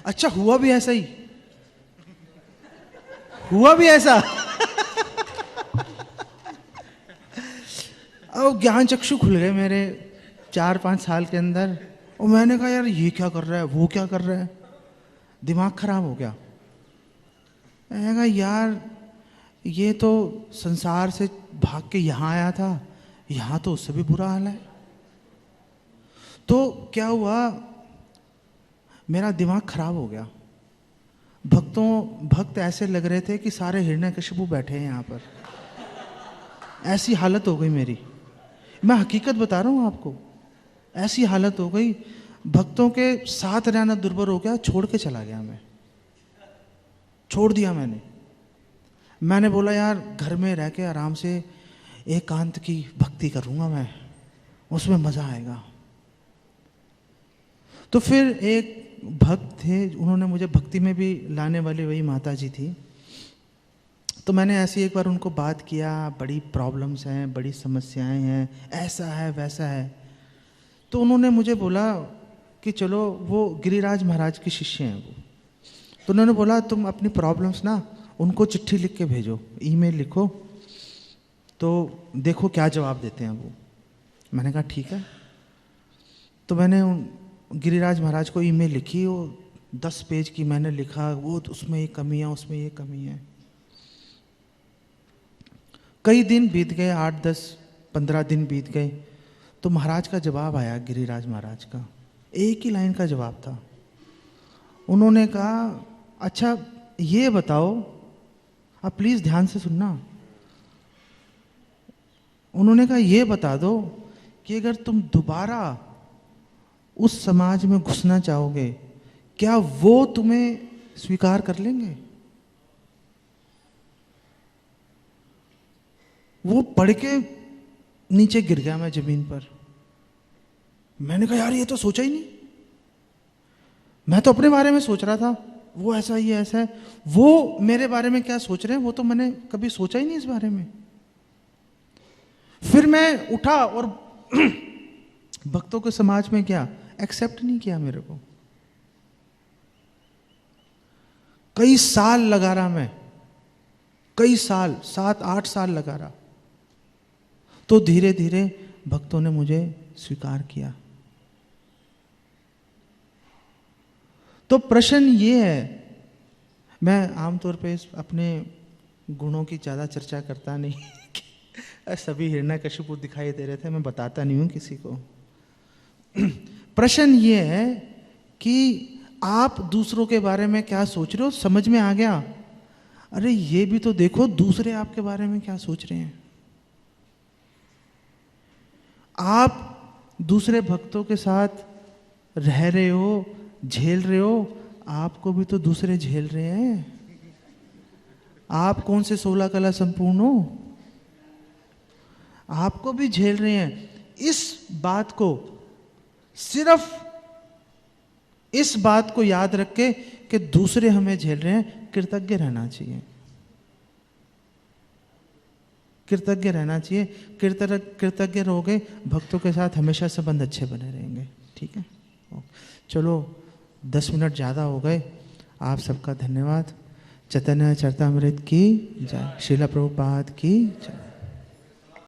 Speaker 1: अच्छा, हुआ भी ऐसा ही, हुआ भी ऐसा। अब ज्ञान चक्षु खुल गए मेरे 4-5 साल के अंदर। और मैंने कहा यार ये क्या कर रहा है, वो क्या कर रहा है, दिमाग खराब हो गया। मैंने कहा यार ये तो संसार से भाग के यहाँ आया था, यहाँ तो उससे भी बुरा हाल है। तो क्या हुआ, मेरा दिमाग खराब हो गया। भक्त ऐसे लग रहे थे कि सारे हिरण्यकशिपु बैठे हैं यहाँ पर, ऐसी हालत हो गई मेरी। मैं हकीकत बता रहा हूँ आपको, ऐसी हालत हो गई। भक्तों के साथ रहना दुर्बर हो गया, छोड़ के चला गया मैं, छोड़ दिया मैंने बोला यार घर में रह के आराम से एकांत की भक्ति करूँगा मैं, उसमें मज़ा आएगा। तो फिर एक भक्त थे, उन्होंने मुझे भक्ति में भी लाने वाली वही माता जी थी। तो मैंने ऐसी एक बार उनको बात किया, बड़ी प्रॉब्लम्स हैं, बड़ी समस्याएं हैं, ऐसा है वैसा है। तो उन्होंने मुझे बोला कि चलो, वो गिरिराज महाराज के शिष्य हैं वो। तो उन्होंने बोला तुम अपनी प्रॉब्लम्स ना उनको चिट्ठी लिख के भेजो, ईमेल लिखो, तो देखो क्या जवाब देते हैं वो। मैंने कहा ठीक है। तो मैंने गिरिराज महाराज को ईमेल लिखी, वो 10 पेज की मैंने लिखा, वो उसमें ये कमी है, उसमें ये कमी है। कई दिन बीत गए, 8, 10, 15 दिन बीत गए। तो महाराज का जवाब आया, गिरिराज महाराज का एक ही लाइन का जवाब था। उन्होंने कहा अच्छा ये बताओ, आप प्लीज़ ध्यान से सुनना। उन्होंने कहा ये बता दो कि अगर तुम दोबारा उस समाज में घुसना चाहोगे, क्या वो तुम्हें स्वीकार कर लेंगे? वो पढ़ के नीचे गिर गया मैं जमीन पर। मैंने कहा यार ये तो सोचा ही नहीं, मैं तो अपने बारे में सोच रहा था, वो ऐसा ही ऐसा है, वो मेरे बारे में क्या सोच रहे हैं वो तो मैंने कभी सोचा ही नहीं इस बारे में। फिर मैं उठा और भक्तों के समाज में क्या एक्सेप्ट नहीं किया मेरे को। कई साल लगा रहा मैं, कई साल, 7-8 साल लगा रहा। तो धीरे धीरे भक्तों ने मुझे स्वीकार किया। तो प्रश्न ये है मैं आमतौर पे अपने गुणों की ज़्यादा चर्चा करता नहीं सभी हिरण्यकशिपु दिखाई दे रहे थे, मैं बताता नहीं हूँ किसी को। प्रश्न ये है कि आप दूसरों के बारे में क्या सोच रहे हो, समझ में आ गया। अरे ये भी तो देखो दूसरे आपके बारे में क्या सोच रहे हैं। आप दूसरे भक्तों के साथ रह रहे हो, झेल रहे हो, आपको भी तो दूसरे झेल रहे हैं। आप कौन से 16 कला संपूर्ण हो, आपको भी झेल रहे हैं। इस बात को, सिर्फ इस बात को याद रख के कि दूसरे हमें झेल रहे हैं, कृतज्ञ रहना चाहिए, कृतज्ञ रहना चाहिए। कृतज्ञ रहोगे, भक्तों के साथ हमेशा संबंध अच्छे बने रहेंगे। ठीक है, चलो 10 मिनट ज़्यादा हो गए। आप सबका धन्यवाद। चैतन्य चरितामृत की जय, श्रील प्रभुपाद की जय।